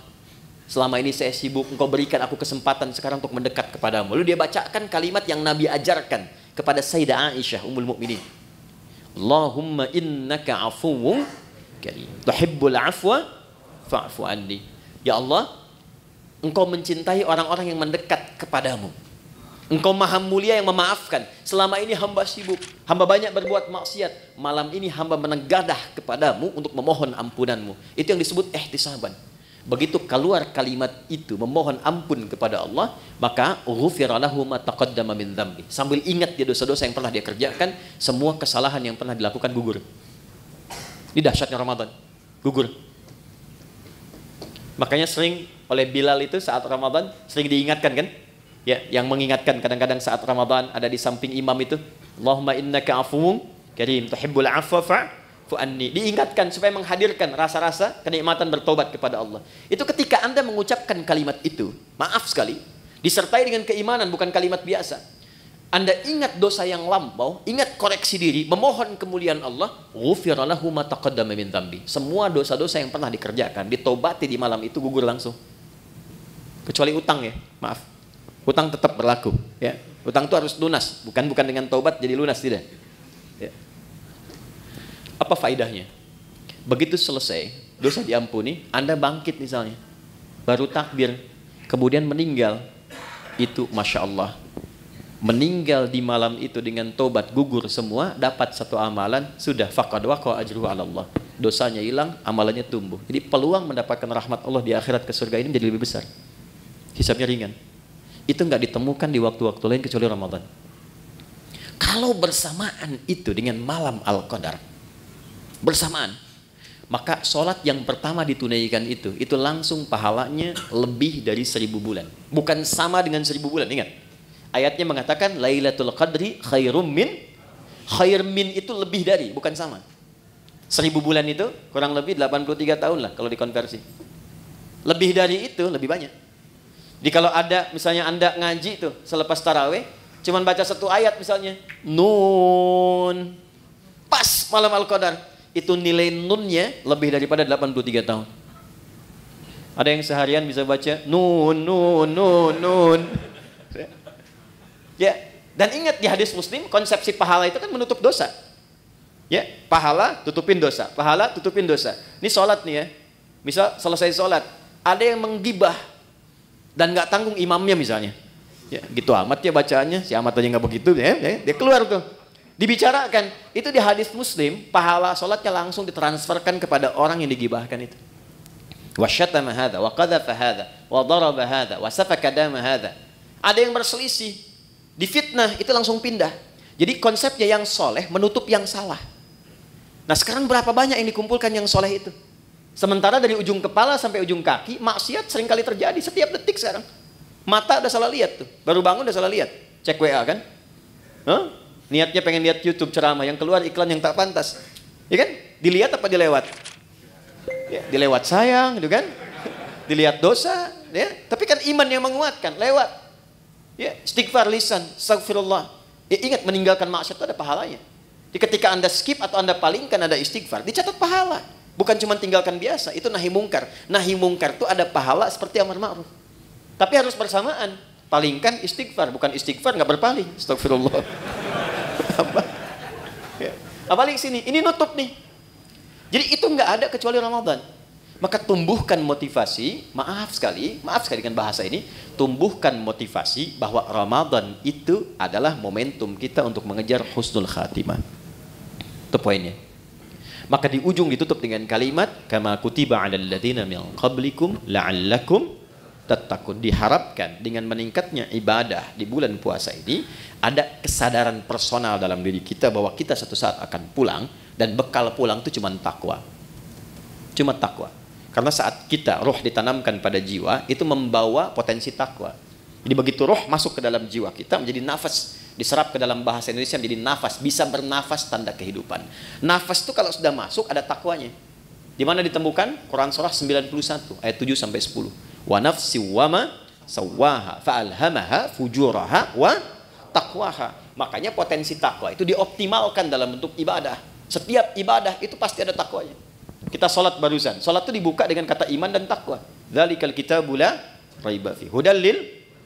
B: selama ini saya sibuk, Engkau berikan aku kesempatan sekarang untuk mendekat kepadamu. Lalu dia bacakan kalimat yang Nabi ajarkan kepada Sayyidah Aisyah Ummul Mukminin. Allahumma innaka afuwwun karim, tuhibbul afwa fa'fu anni. Ya Allah, Engkau mencintai orang-orang yang mendekat kepadamu. Engkau maha mulia yang memaafkan. Selama ini hamba sibuk, hamba banyak berbuat maksiat. Malam ini hamba menegadah kepadamu untuk memohon ampunanmu. Itu yang disebut ihtisaban. Begitu keluar kalimat itu, memohon ampun kepada Allah, maka ghufira lahu ma taqaddama min dzambi. Sambil ingat dia dosa-dosa yang pernah dia kerjakan, semua kesalahan yang pernah dilakukan gugur. Ini dahsyatnya Ramadan, gugur. Makanya sering oleh Bilal itu saat Ramadan sering diingatkan kan? Ya, yang mengingatkan kadang-kadang saat Ramadan ada di samping imam itu, Allahumma innaka afuwwun karim tuhibbul afwa fa'fu anni. Diingatkan supaya menghadirkan rasa-rasa kenikmatan bertobat kepada Allah. Itu ketika Anda mengucapkan kalimat itu, maaf sekali, disertai dengan keimanan, bukan kalimat biasa. Anda ingat dosa yang lampau, ingat koreksi diri, memohon kemuliaan Allah, ghufira lahu ma taqaddama min dzambi. Semua dosa-dosa yang pernah dikerjakan, ditobati di malam itu gugur langsung. Kecuali utang ya, maaf. Utang tetap berlaku, ya. Utang itu harus lunas, bukan dengan taubat jadi lunas, tidak. Ya. Apa faedahnya? Begitu selesai, dosa diampuni, Anda bangkit misalnya, baru takbir, kemudian meninggal, itu masya Allah, meninggal di malam itu dengan taubat gugur semua, dapat satu amalan, sudah faqad waqa ajruhu 'ala Allah. Dosanya hilang, amalannya tumbuh. Jadi peluang mendapatkan rahmat Allah di akhirat ke surga ini menjadi lebih besar. Hisabnya ringan. Itu nggak ditemukan di waktu-waktu lain kecuali Ramadan. Kalau bersamaan itu dengan malam Al-Qadar, bersamaan, maka sholat yang pertama ditunaikan itu langsung pahalanya lebih dari 1000 bulan. Bukan sama dengan 1000 bulan, ingat. Ayatnya mengatakan Lailatul Qadri khairum min, khair min itu lebih dari, bukan sama. 1000 bulan itu kurang lebih 83 tahun lah kalau dikonversi. Lebih dari itu lebih banyak. Jadi kalau ada misalnya Anda ngaji tuh selepas tarawih, cuman baca satu ayat misalnya, Nun, pas malam Al-Qadar, itu nilai nunnya lebih daripada 83 tahun. Ada yang seharian bisa baca Nun. Ya, dan ingat di hadis Muslim, konsepsi pahala itu kan menutup dosa. Ya, pahala tutupin dosa, pahala tutupin dosa. Ini sholat nih ya, misal selesai sholat, ada yang menggibah dan nggak tanggung imamnya misalnya, ya gitu amat ya bacaannya, si amat aja nggak begitu, ya, dia keluar tuh, dibicarakan, itu di hadis Muslim, pahala sholatnya langsung ditransferkan kepada orang yang digibahkan itu. Wasyatama hadza, wa qadhafa hadza, wa daraba hadza, wa safaka dama hadza. Ada yang berselisih, difitnah, itu langsung pindah. Jadi konsepnya yang soleh menutup yang salah. Nah sekarang berapa banyak yang dikumpulkan yang soleh itu? Sementara dari ujung kepala sampai ujung kaki, maksiat sering kali terjadi setiap detik sekarang. Mata udah salah lihat tuh, baru bangun udah salah lihat. Cek WA kan? Huh? Niatnya pengen lihat YouTube ceramah, yang keluar iklan yang tak pantas. Ya kan? Dilihat apa dilewat? Ya, dilewat sayang, gitu kan? Dilihat dosa, ya. Tapi kan iman yang menguatkan, lewat. Ya, istighfar lisan, astagfirullah. Ya, ingat meninggalkan maksiat itu ada pahalanya. Jadi ketika Anda skip atau Anda palingkan ada istighfar, dicatat pahala. Bukan cuma tinggalkan biasa, itu nahi mungkar. Nahi mungkar itu ada pahala seperti amar ma'ruf. Tapi harus bersamaan. Palingkan istighfar, bukan istighfar nggak berpaling. Astagfirullah. Apa? Ya. Apalagi sini, ini nutup nih. Jadi itu nggak ada kecuali Ramadan. Maka tumbuhkan motivasi, maaf sekali dengan bahasa ini, tumbuhkan motivasi bahwa Ramadan itu adalah momentum kita untuk mengejar husnul khatimah. Itu poinnya. Maka di ujung ditutup dengan kalimat kama kutiba 'alal ladzina min qablikum la'allakum tattaqun. Diharapkan dengan meningkatnya ibadah di bulan puasa ini ada kesadaran personal dalam diri kita bahwa kita suatu saat akan pulang, dan bekal pulang itu cuma takwa. Cuma takwa. Karena saat kita roh ditanamkan pada jiwa, itu membawa potensi takwa. Jadi begitu roh masuk ke dalam jiwa kita menjadi nafas, diserap ke dalam bahasa Indonesia menjadi nafas, bisa bernafas tanda kehidupan. Nafas itu kalau sudah masuk ada takwanya. Di mana ditemukan? Quran surah 91 ayat 7 sampai 10. Wa nafsi wa ma sawwaha fa'alhamaha fujuraha wa taqwaha. Makanya potensi takwa itu dioptimalkan dalam bentuk ibadah. Setiap ibadah itu pasti ada takwanya. Kita sholat barusan. Sholat itu dibuka dengan kata iman dan takwa. Dzalikal kitabu la raiba fi hudal lil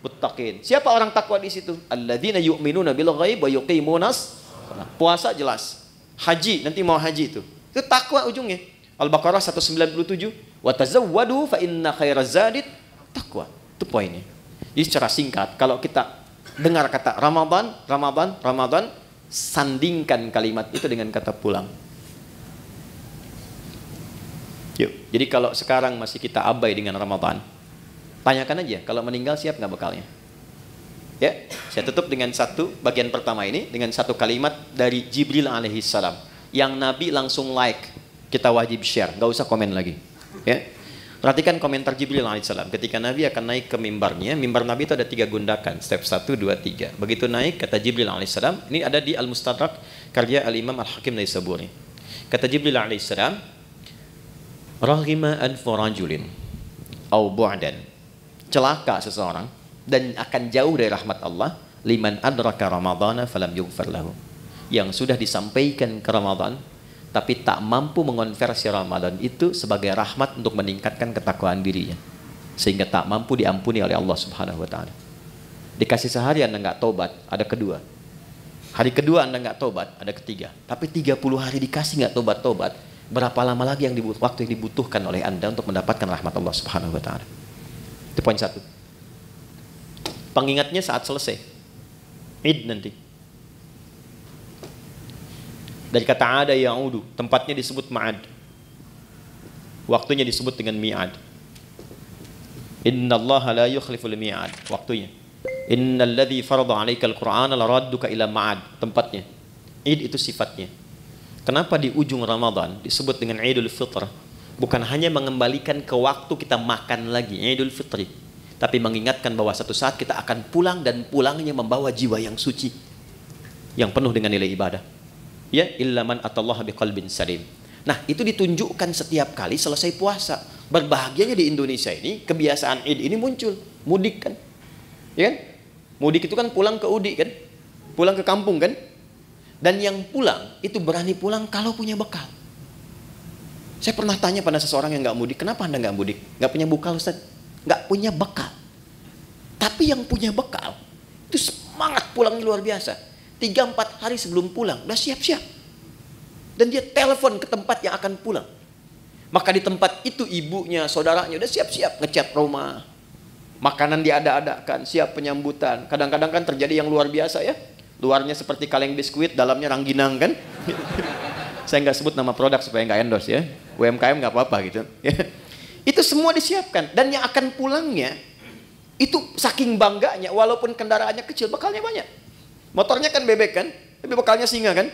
B: muttaqin. Siapa orang takwa di situ? Alladzina yu'minuna bil ghaib wa yuqimunas shalah. Puasa jelas. Haji, nanti mau haji itu. Itu takwa ujungnya. Al-Baqarah 197, wa tazawwadu fa inna khairaz zadit taqwa. Itu poinnya. Jadi secara singkat, kalau kita dengar kata Ramadan, Ramadan, Ramadan, sandingkan kalimat itu dengan kata pulang. Yuk, jadi kalau sekarang masih kita abai dengan Ramadan, tanyakan aja, kalau meninggal siap nggak bekalnya? Ya, saya tutup dengan satu bagian pertama ini, dengan satu kalimat dari Jibril alaihissalam, yang Nabi langsung like, kita wajib share, nggak usah komen lagi. Ya, perhatikan komentar Jibril alaihissalam, ketika Nabi akan naik ke mimbarnya, mimbar Nabi itu ada 3 gundakan, step 1, 2, 3. Begitu naik, kata Jibril alaihissalam, ini ada di Al-Mustadrak, karya Al-Imam Al-Hakim Naisaburi. Kata Jibril alaihissalam, Raghima anfu rajulin au bu'dan, celaka seseorang dan akan jauh dari rahmat Allah, liman adraka ramadhana falam yughfar lahu, yang sudah disampaikan ke Ramadan tapi tak mampu mengonversi Ramadan itu sebagai rahmat untuk meningkatkan ketakwaan dirinya, sehingga tak mampu diampuni oleh Allah Subhanahu wa taala. Dikasih sehari Anda nggak tobat, ada kedua. Hari kedua Anda nggak tobat, ada ketiga. Tapi 30 hari dikasih nggak tobat-tobat, berapa lama lagi waktu yang dibutuhkan oleh Anda untuk mendapatkan rahmat Allah Subhanahu wa taala? Itu poin 1. Pengingatnya saat selesai Id nanti. Dari kata ada ya'udu, tempatnya disebut ma'ad, waktunya disebut dengan mi'ad. Innallaha la yukhliful mi'ad, waktunya. Innal ladzi farada 'alaikal qur'ana laradduka ila ma'ad, tempatnya. Id itu sifatnya. Kenapa di ujung Ramadan disebut dengan Idul Fitr? Bukan hanya mengembalikan ke waktu kita makan lagi, Idul Fitri, tapi mengingatkan bahwa satu saat kita akan pulang, dan pulangnya membawa jiwa yang suci, yang penuh dengan nilai ibadah. Ya, illa man atallaha biqalbin salim. Nah, itu ditunjukkan setiap kali selesai puasa. Berbahagianya di Indonesia ini, kebiasaan Id ini muncul. Mudik kan? Ya kan? Mudik itu kan pulang ke Udi kan? Pulang ke kampung kan? Dan yang pulang, itu berani pulang kalau punya bekal. Saya pernah tanya pada seseorang yang nggak mudik, kenapa Anda nggak mudik? Nggak punya bekal, Ustaz? Nggak punya bekal. Tapi yang punya bekal, itu semangat pulangnya luar biasa. 3-4 hari sebelum pulang, udah siap-siap. Dan dia telepon ke tempat yang akan pulang. Maka di tempat itu ibunya, saudaranya udah siap-siap ngecat rumah. Makanan diada-adakan, siap penyambutan. Kadang-kadang kan terjadi yang luar biasa ya. Luarnya seperti kaleng biskuit, dalamnya rangginang kan. Saya nggak sebut nama produk supaya nggak endorse ya. UMKM nggak apa-apa gitu. Itu semua disiapkan. Dan yang akan pulangnya, itu saking bangganya, walaupun kendaraannya kecil, bekalnya banyak. Motornya kan bebek kan, tapi bekalnya singa kan.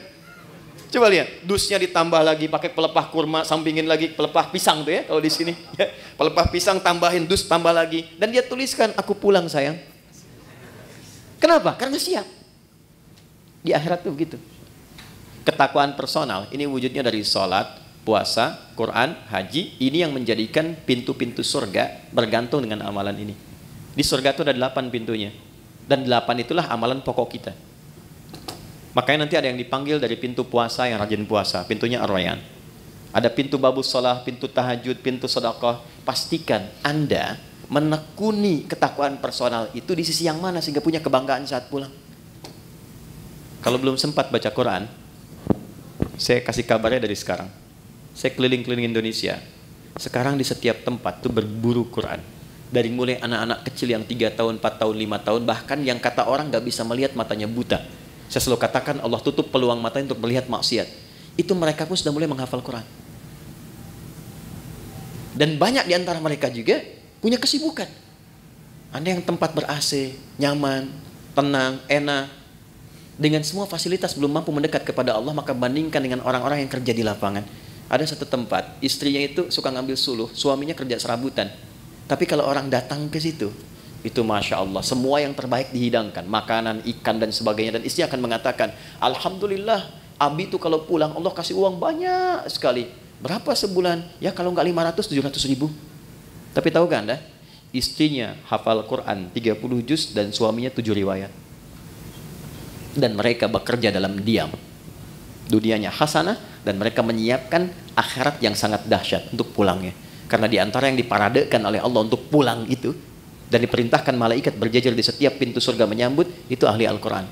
B: Coba lihat, dusnya ditambah lagi pakai pelepah kurma, sampingin lagi pelepah pisang tuh ya kalau di sini. Ya, pelepah pisang tambahin dus, tambah lagi, dan dia tuliskan, aku pulang sayang. Kenapa? Karena siap. Di akhirat tuh begitu. Ketakwaan personal ini wujudnya dari sholat, puasa, Quran, haji. Ini yang menjadikan pintu-pintu surga bergantung dengan amalan ini. Di surga itu ada 8 pintunya. Dan 8 itulah amalan pokok kita. Makanya nanti ada yang dipanggil dari pintu puasa yang rajin puasa, pintunya Ar-Rayyan. Ada pintu babus sholah, pintu tahajud, pintu sedekah. Pastikan Anda menekuni ketakwaan personal itu di sisi yang mana sehingga punya kebanggaan saat pulang. Kalau belum sempat baca Quran, saya kasih kabarnya dari sekarang. Saya keliling-keliling Indonesia. Sekarang di setiap tempat tuh berburu Quran. Dari mulai anak-anak kecil yang 3 tahun, 4 tahun, 5 tahun, bahkan yang kata orang gak bisa melihat, matanya buta. Saya selalu katakan Allah tutup peluang matanya untuk melihat maksiat. Itu mereka pun sudah mulai menghafal Quran. Dan banyak di antara mereka juga punya kesibukan. Anda yang tempat ber-AC, nyaman, tenang, enak, dengan semua fasilitas belum mampu mendekat kepada Allah, maka bandingkan dengan orang-orang yang kerja di lapangan. Ada satu tempat, istrinya itu suka ngambil suluh, suaminya kerja serabutan. Tapi kalau orang datang ke situ, itu Masya Allah, semua yang terbaik dihidangkan, makanan, ikan dan sebagainya. Dan istri akan mengatakan, Alhamdulillah, Abi itu kalau pulang Allah kasih uang banyak sekali. Berapa sebulan? Ya kalau nggak 500, 700 ribu. Tapi tahu kan Anda, istrinya hafal Quran 30 juz dan suaminya 7 riwayat. Dan mereka bekerja dalam diam. Dunianya hasanah dan mereka menyiapkan akhirat yang sangat dahsyat untuk pulangnya. Karena di antara yang diparadekan oleh Allah untuk pulang itu, dan diperintahkan malaikat berjajar di setiap pintu surga menyambut, itu ahli Al-Quran.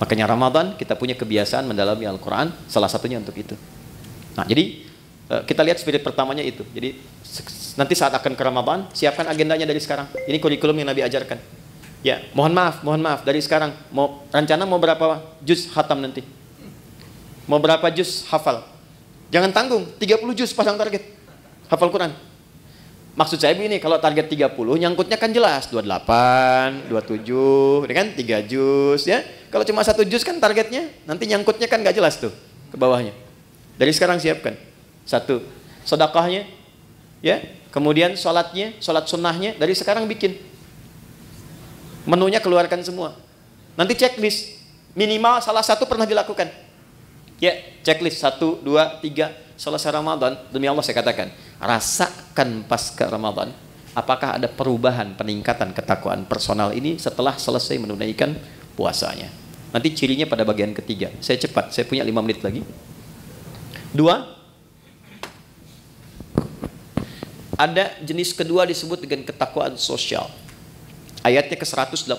B: Makanya Ramadan kita punya kebiasaan mendalami Al-Quran, salah satunya untuk itu. Nah, jadi kita lihat spirit pertamanya itu. Jadi nanti saat akan ke Ramadan, siapkan agendanya dari sekarang. Ini kurikulum yang Nabi ajarkan. Ya, mohon maaf dari sekarang. Rencana mau berapa juz khatam nanti? Mau berapa juz hafal? Jangan tanggung, 30 juz pasang target. Hafal Quran. Maksud saya begini, kalau target 30, nyangkutnya kan jelas, 28, 27, kan 3 juz ya. Kalau cuma 1 juz kan targetnya, nanti nyangkutnya kan nggak jelas tuh ke bawahnya. Dari sekarang siapkan. 1, sedekahnya, ya. Kemudian sholatnya, sholat sunnahnya, dari sekarang bikin. Menunya keluarkan semua. Nanti checklist, minimal salah satu pernah dilakukan. Ya, checklist 1, 2, 3. Selesai Ramadan, demi Allah saya katakan, rasakan pasca Ramadan, apakah ada perubahan, peningkatan ketakwaan personal ini setelah selesai menunaikan puasanya. Nanti cirinya pada bagian ketiga. Saya cepat, saya punya 5 menit lagi. 2, ada jenis kedua disebut dengan ketakwaan sosial. Ayatnya ke 187,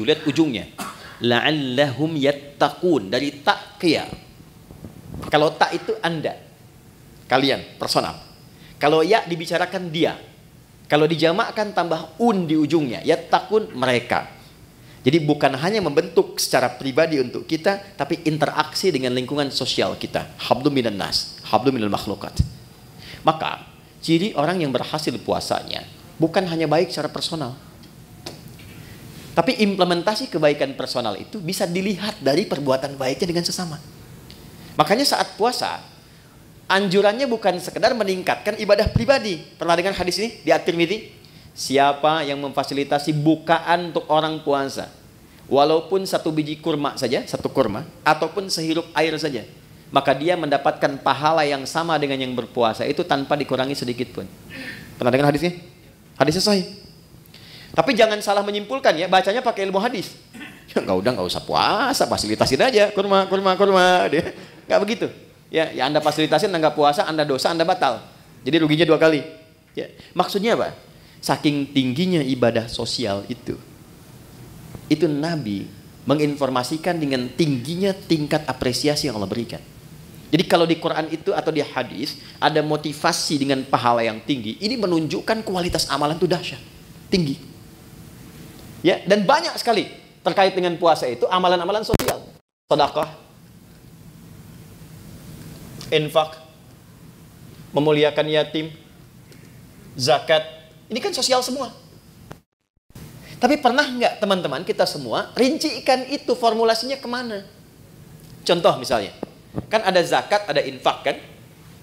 B: lihat ujungnya. La'allahum yattaqun, dari taqiyah. Kalau tak itu Anda, kalian, personal. Kalau ya dibicarakan dia. Kalau dijamakkan tambah un di ujungnya, yattaqun, mereka. Jadi bukan hanya membentuk secara pribadi untuk kita, tapi interaksi dengan lingkungan sosial kita. Hablum minan nas, hablum minal makhlukat. Maka ciri orang yang berhasil puasanya bukan hanya baik secara personal, tapi implementasi kebaikan personal itu bisa dilihat dari perbuatan baiknya dengan sesama. Makanya saat puasa, anjurannya bukan sekedar meningkatkan ibadah pribadi. Pernah dengar hadis ini di At-Tirmidzi? Siapa yang memfasilitasi bukaan untuk orang puasa, walaupun 1 biji kurma saja, 1 kurma, ataupun sehirup air saja, maka dia mendapatkan pahala yang sama dengan yang berpuasa itu tanpa dikurangi sedikit pun. Pernah dengar hadisnya? Hadisnya sahih. Tapi jangan salah menyimpulkan ya, bacanya pakai ilmu hadis. Nggak usah puasa, fasilitasin aja kurma. Dia nggak begitu. Ya Anda fasilitasin, Anda nggak puasa, Anda dosa, Anda batal. Jadi ruginya 2 kali. Ya, maksudnya apa? Saking tingginya ibadah sosial itu Nabi menginformasikan dengan tingginya tingkat apresiasi yang Allah berikan. Jadi kalau di Quran itu atau di hadis ada motivasi dengan pahala yang tinggi, ini menunjukkan kualitas amalan itu dahsyat, tinggi. Ya, dan banyak sekali terkait dengan puasa itu amalan-amalan sosial. Sedekah, infak, memuliakan yatim, zakat, ini kan sosial semua. Tapi pernah nggak teman-teman kita semua rincikan itu formulasinya kemana? Contoh misalnya, kan ada zakat, ada infak kan?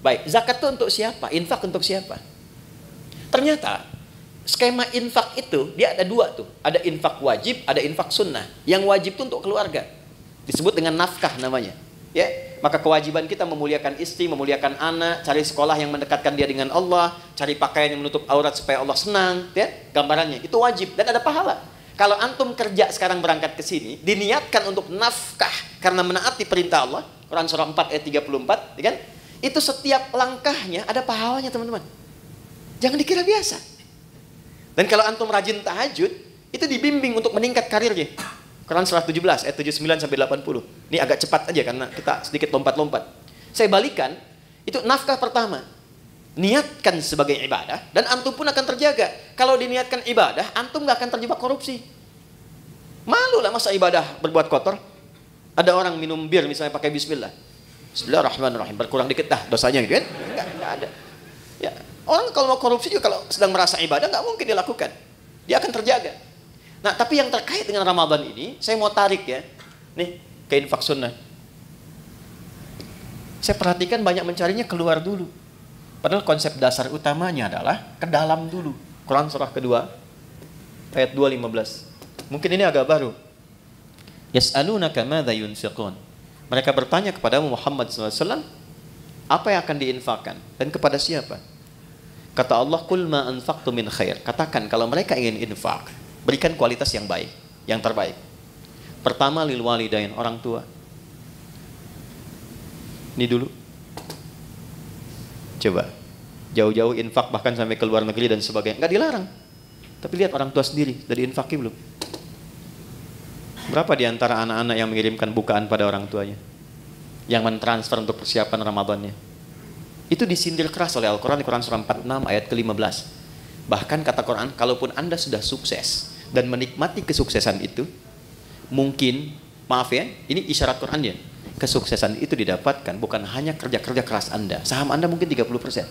B: Baik, zakat itu untuk siapa? Infak untuk siapa? Ternyata skema infak itu dia ada 2 tuh. Ada infak wajib, ada infak sunnah. Yang wajib itu untuk keluarga, disebut dengan nafkah namanya. Ya, maka kewajiban kita memuliakan istri, memuliakan anak, cari sekolah yang mendekatkan dia dengan Allah, cari pakaian yang menutup aurat supaya Allah senang, ya, gambarannya. Itu wajib dan ada pahala. Kalau antum kerja sekarang berangkat ke sini, diniatkan untuk nafkah karena menaati perintah Allah, Quran surah 4 ayat 34, ya kan? Itu setiap langkahnya ada pahalanya, teman-teman. Jangan dikira biasa. Dan kalau antum rajin tahajud, itu dibimbing untuk meningkat karirnya. Quran surah 17 ayat 79 sampai 80. Ini agak cepat aja karena kita sedikit lompat-lompat. Saya balikan, itu nafkah pertama. Niatkan sebagai ibadah dan antum pun akan terjaga. Kalau diniatkan ibadah, antum gak akan terjebak korupsi. Malu lah masa ibadah berbuat kotor. Ada orang minum bir misalnya pakai bismillah. Bismillahirrahmanirrahim, berkurang dikit dah dosanya gitu kan? Enggak ada. Ya, orang kalau mau korupsi juga kalau sedang merasa ibadah gak mungkin dilakukan. Dia akan terjaga. Nah, tapi yang terkait dengan Ramadan ini, saya mau tarik ya. Nih, ke infak sunnah. Saya perhatikan banyak mencarinya keluar dulu. Padahal konsep dasar utamanya adalah ke dalam dulu. Quran surah kedua, Ayat 2:15. Mungkin ini agak baru. Yas'alunaka madza yunfiqun. Mereka bertanya kepada Muhammad SAW, apa yang akan diinfakkan dan kepada siapa? Kata Allah, "Qul ma anfaqtu min khair." Katakan kalau mereka ingin infak, berikan kualitas yang baik, yang terbaik. Pertama, lil walidain, orang tua. Ini dulu. Coba jauh-jauh infak bahkan sampai ke luar negeri dan sebagainya, nggak dilarang. Tapi lihat orang tua sendiri, sudah diinfaki belum? Berapa di antara anak-anak yang mengirimkan bukaan pada orang tuanya? Yang mentransfer untuk persiapan Ramadannya? Itu disindir keras oleh Al-Quran di Quran surah 46 ayat ke-15. Bahkan kata Quran, kalaupun Anda sudah sukses dan menikmati kesuksesan itu, mungkin, maaf ya, ini isyarat Quran ya, kesuksesan itu didapatkan bukan hanya kerja-kerja keras Anda. Saham Anda mungkin 30%.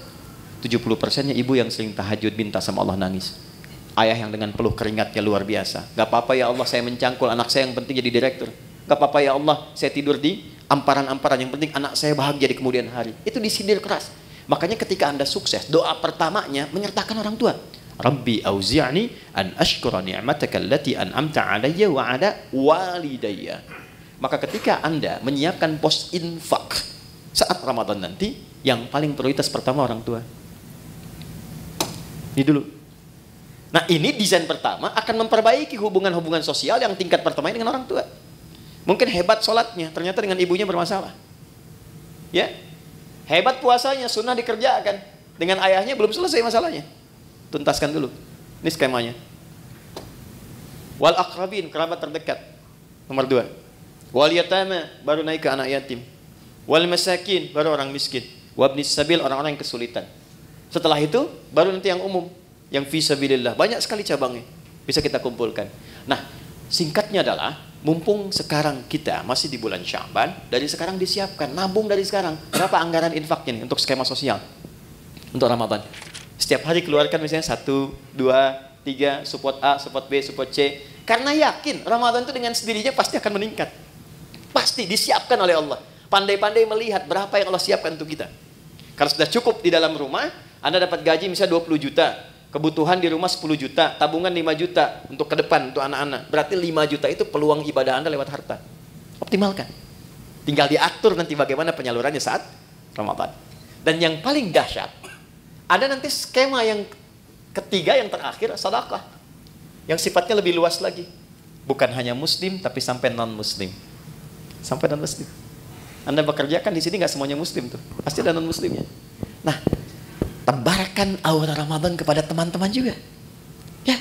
B: 70%-nya ibu yang sering tahajud minta sama Allah nangis. Ayah yang dengan peluh keringatnya luar biasa. Gak apa-apa ya Allah saya mencangkul anak saya yang penting jadi direktur. Gak apa-apa ya Allah saya tidur di amparan-amparan, yang penting anak saya bahagia di kemudian hari. Itu disindir keras. Makanya ketika Anda sukses, doa pertamanya menyertakan orang tua. Rabbi auzi'ni an ashkura ni'mataka allati an'amta alayya wa ala walidayya. Maka ketika Anda menyiapkan pos infak saat Ramadan nanti, yang paling prioritas pertama orang tua. Ini dulu. Nah, ini desain pertama akan memperbaiki hubungan-hubungan sosial yang tingkat pertama dengan orang tua. Mungkin hebat sholatnya, ternyata dengan ibunya bermasalah. Ya, hebat puasanya, sunnah dikerjakan, dengan ayahnya belum selesai masalahnya. Tuntaskan dulu. Ini skemanya. Wal aqrabin, kerabat terdekat. Nomor 2. Wal yatama, baru naik ke anak yatim. Wal masakin, baru orang miskin. Wabnis sabil, orang-orang yang kesulitan. Setelah itu, baru nanti yang umum. Yang fisabilillah, banyak sekali cabangnya, bisa kita kumpulkan. Nah, singkatnya adalah, mumpung sekarang kita masih di bulan Sya'ban, dari sekarang disiapkan, nabung dari sekarang. Berapa anggaran infaknya nih untuk skema sosial untuk Ramadan? Setiap hari keluarkan misalnya 1, 2, 3, support A, support B, support C. Karena yakin Ramadan itu dengan sendirinya pasti akan meningkat. Pasti disiapkan oleh Allah. Pandai-pandai melihat berapa yang Allah siapkan untuk kita. Kalau sudah cukup di dalam rumah, Anda dapat gaji misalnya 20 juta. Kebutuhan di rumah 10 juta, tabungan 5 juta untuk ke depan, untuk anak-anak. Berarti 5 juta itu peluang ibadah Anda lewat harta. Optimalkan. Tinggal diatur nanti bagaimana penyalurannya saat Ramadan. Dan yang paling dahsyat, ada nanti skema yang ketiga, yang terakhir, sedekah. Yang sifatnya lebih luas lagi. Bukan hanya muslim, tapi sampai non-muslim. Sampai non-muslim. Anda bekerja kan di sini nggak semuanya muslim tuh. Pasti ada non-muslimnya. Nah, tebarkan aura Ramadan kepada teman-teman juga. Ya.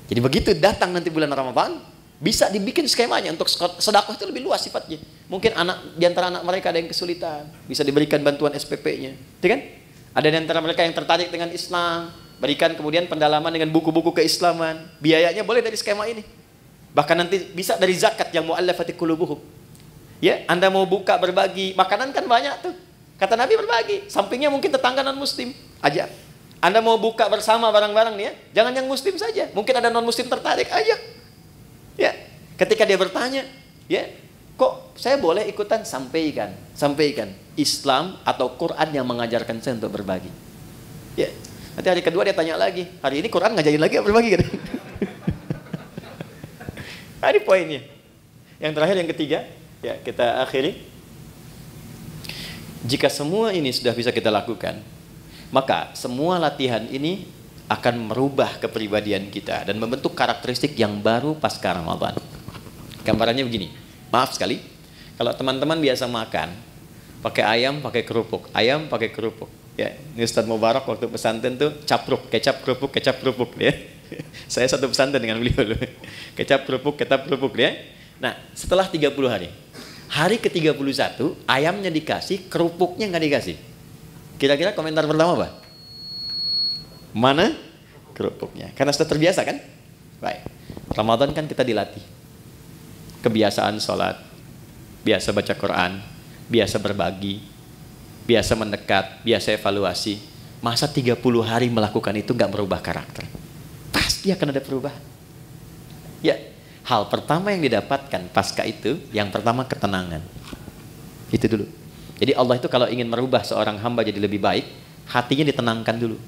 B: Jadi begitu datang nanti bulan Ramadan, bisa dibikin skemanya untuk sedekah itu lebih luas sifatnya. Mungkin di antara anak mereka ada yang kesulitan, bisa diberikan bantuan SPP-nya. Gitu kan? Ada di antara mereka yang tertarik dengan Islam, berikan kemudian pendalaman dengan buku-buku keislaman. Biayanya boleh dari skema ini. Bahkan nanti bisa dari zakat yang mu'allafati qulubuhum. Ya, Anda mau buka berbagi, makanan kan banyak tuh. Kata Nabi berbagi, sampingnya mungkin tetangga non-muslim, ajak. Anda mau buka bersama barang-barang nih ya, jangan yang muslim saja. Mungkin ada non-muslim tertarik, ajak. Ya, ketika dia bertanya, ya, kok saya boleh ikutan? Sampaikan. Islam atau Quran yang mengajarkan saya untuk berbagi. Ya, nanti hari kedua dia tanya lagi, hari ini Quran ngajarin lagi berbagi kan? Ini poinnya. Yang terakhir, yang ketiga, ya kita akhiri. Jika semua ini sudah bisa kita lakukan, maka semua latihan ini akan merubah kepribadian kita dan membentuk karakteristik yang baru pasca Ramadan. Gambarannya begini, maaf sekali, kalau teman-teman biasa makan, pakai ayam, pakai kerupuk, Ya, ini Ustaz Mubarak waktu pesantren tuh capruk, kecap kerupuk, ya. Saya satu pesantren dengan beliau loh. Kecap kerupuk ya. Nah, setelah 30 hari. Hari ke-31, ayamnya dikasih, kerupuknya nggak dikasih. Kira-kira komentar pertama apa? Mana kerupuknya? Karena sudah terbiasa kan? Baik. Ramadan kan kita dilatih. Kebiasaan sholat, biasa baca Quran, biasa berbagi, biasa mendekat, biasa evaluasi. Masa 30 hari melakukan itu nggak merubah karakter? Pasti akan ada perubahan. Ya. Hal pertama yang didapatkan pasca itu, yang pertama ketenangan. Itu dulu. Jadi Allah itu kalau ingin merubah seorang hamba jadi lebih baik, hatinya ditenangkan dulu.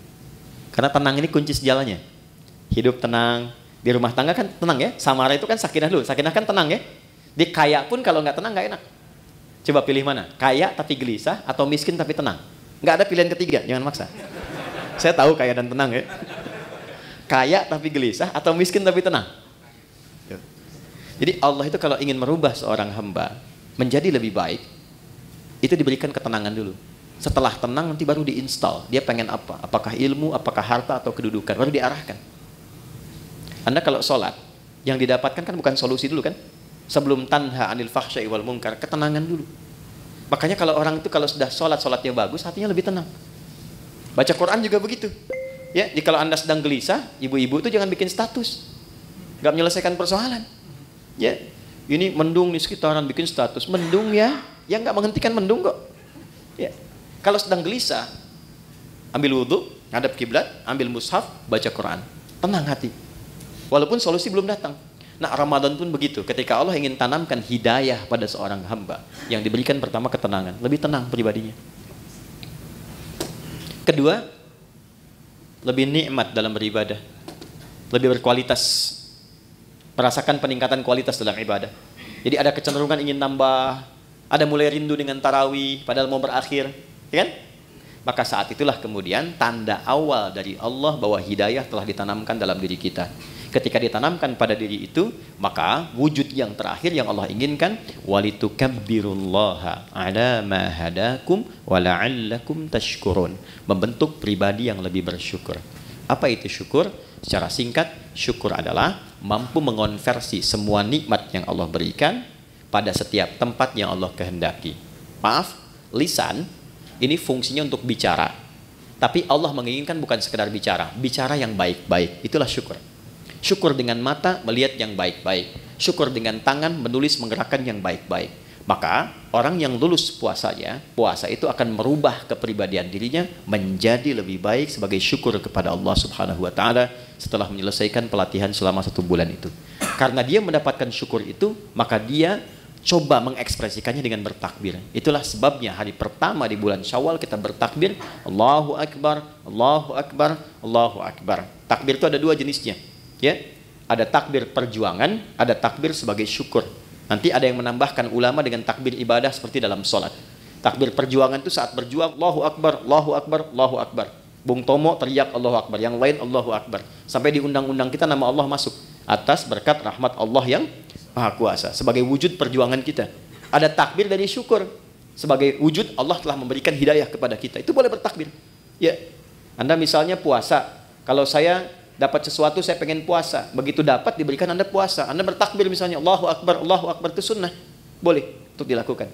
B: Karena tenang ini kunci sejalannya. Hidup tenang, Di rumah tangga kan tenang ya. Samara itu kan sakinah dulu. Sakinah kan tenang ya. Di kaya pun kalau nggak tenang nggak enak. Coba pilih mana? Kaya tapi gelisah atau miskin tapi tenang? Nggak ada pilihan ketiga, jangan maksa. Saya tahu kaya dan tenang ya. Kaya tapi gelisah atau miskin tapi tenang? Jadi Allah itu kalau ingin merubah seorang hamba menjadi lebih baik, itu diberikan ketenangan dulu. Setelah tenang nanti baru diinstal. Dia pengen apa? Apakah ilmu, apakah harta atau kedudukan? Baru diarahkan. Anda kalau sholat, yang didapatkan kan bukan solusi dulu kan? Sebelum tanha anil fahsya'i wal munkar, ketenangan dulu. Makanya kalau orang itu kalau sudah sholat, sholatnya bagus, hatinya lebih tenang. Baca Quran juga begitu. Ya, jadi kalau Anda sedang gelisah, ibu-ibu itu jangan bikin status. Gak menyelesaikan persoalan. Ya, ini mendung di sekitaran bikin status. Mendung ya, yang gak menghentikan mendung kok. Ya. Kalau sedang gelisah, ambil wudhu, ngadap kiblat, ambil mushaf, baca Quran. Tenang hati. Walaupun solusi belum datang. Nah, Ramadan pun begitu. Ketika Allah ingin tanamkan hidayah pada seorang hamba, yang diberikan pertama ketenangan, lebih tenang pribadinya. Kedua, lebih nikmat dalam beribadah, lebih berkualitas, merasakan peningkatan kualitas dalam ibadah. Jadi ada kecenderungan ingin nambah, ada mulai rindu dengan tarawih, padahal mau berakhir, ya kan? Maka saat itulah kemudian tanda awal dari Allah bahwa hidayah telah ditanamkan dalam diri kita. Ketika ditanamkan pada diri itu, maka wujud yang terakhir yang Allah inginkan, walitukabbirullaha ala ma hadakum wa la'allakum tashkurun. Membentuk pribadi yang lebih bersyukur. Apa itu syukur? Secara singkat, syukur adalah mampu mengonversi semua nikmat yang Allah berikan pada setiap tempat yang Allah kehendaki. Maaf, lisan ini fungsinya untuk bicara. Tapi Allah menginginkan bukan sekedar bicara, bicara yang baik-baik. Itulah syukur. Syukur dengan mata melihat yang baik-baik. Syukur dengan tangan menulis menggerakkan yang baik-baik. Maka orang yang lulus puasanya, puasa itu akan merubah kepribadian dirinya menjadi lebih baik sebagai syukur kepada Allah Subhanahu wa taala setelah menyelesaikan pelatihan selama 1 bulan itu. Karena dia mendapatkan syukur itu, maka dia coba mengekspresikannya dengan bertakbir. Itulah sebabnya hari pertama di bulan Syawal kita bertakbir, Allahu Akbar, Allahu Akbar, Allahu Akbar. Takbir itu ada 2 jenisnya. Ya, ada takbir perjuangan, ada takbir sebagai syukur. Nanti ada yang menambahkan ulama dengan takbir ibadah seperti dalam sholat. Takbir perjuangan itu saat berjuang, Allahu Akbar, Allahu Akbar, Allahu Akbar. Bung Tomo teriak Allahu Akbar, yang lain Allahu Akbar. Sampai di undang-undang kita nama Allah masuk. Atas berkat rahmat Allah yang Maha Kuasa. Sebagai wujud perjuangan kita. Ada takbir dari syukur. Sebagai wujud Allah telah memberikan hidayah kepada kita. Itu boleh bertakbir. Ya, Anda misalnya puasa. Kalau saya dapat sesuatu, saya pengen puasa. Begitu dapat, diberikan Anda puasa. Anda bertakbir misalnya, Allahu Akbar, itu sunnah. Boleh untuk dilakukan.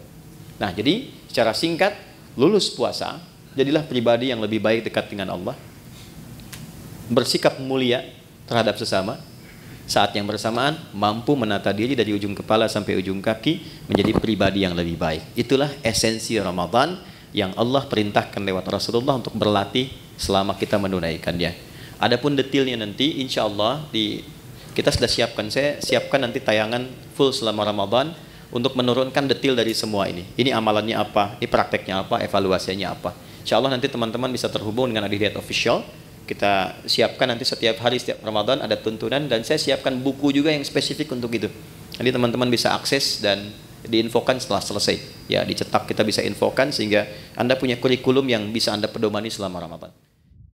B: Nah, jadi secara singkat, lulus puasa, jadilah pribadi yang lebih baik dekat dengan Allah. Bersikap mulia terhadap sesama. Saat yang bersamaan, mampu menata diri dari ujung kepala sampai ujung kaki, menjadi pribadi yang lebih baik. Itulah esensi Ramadan yang Allah perintahkan lewat Rasulullah untuk berlatih selama kita menunaikannya. Adapun detailnya nanti insya Allah kita sudah siapkan. Saya siapkan nanti tayangan full selama Ramadan untuk menurunkan detail dari semua ini. Ini amalannya apa, ini prakteknya apa, evaluasinya apa. Insya Allah nanti teman-teman bisa terhubung dengan Adihiyat Official. Kita siapkan nanti setiap hari, setiap Ramadan ada tuntunan. Dan saya siapkan buku juga yang spesifik untuk itu. Nanti teman-teman bisa akses dan diinfokan setelah selesai. Ya, dicetak kita bisa infokan sehingga Anda punya kurikulum yang bisa Anda pedomani selama Ramadan.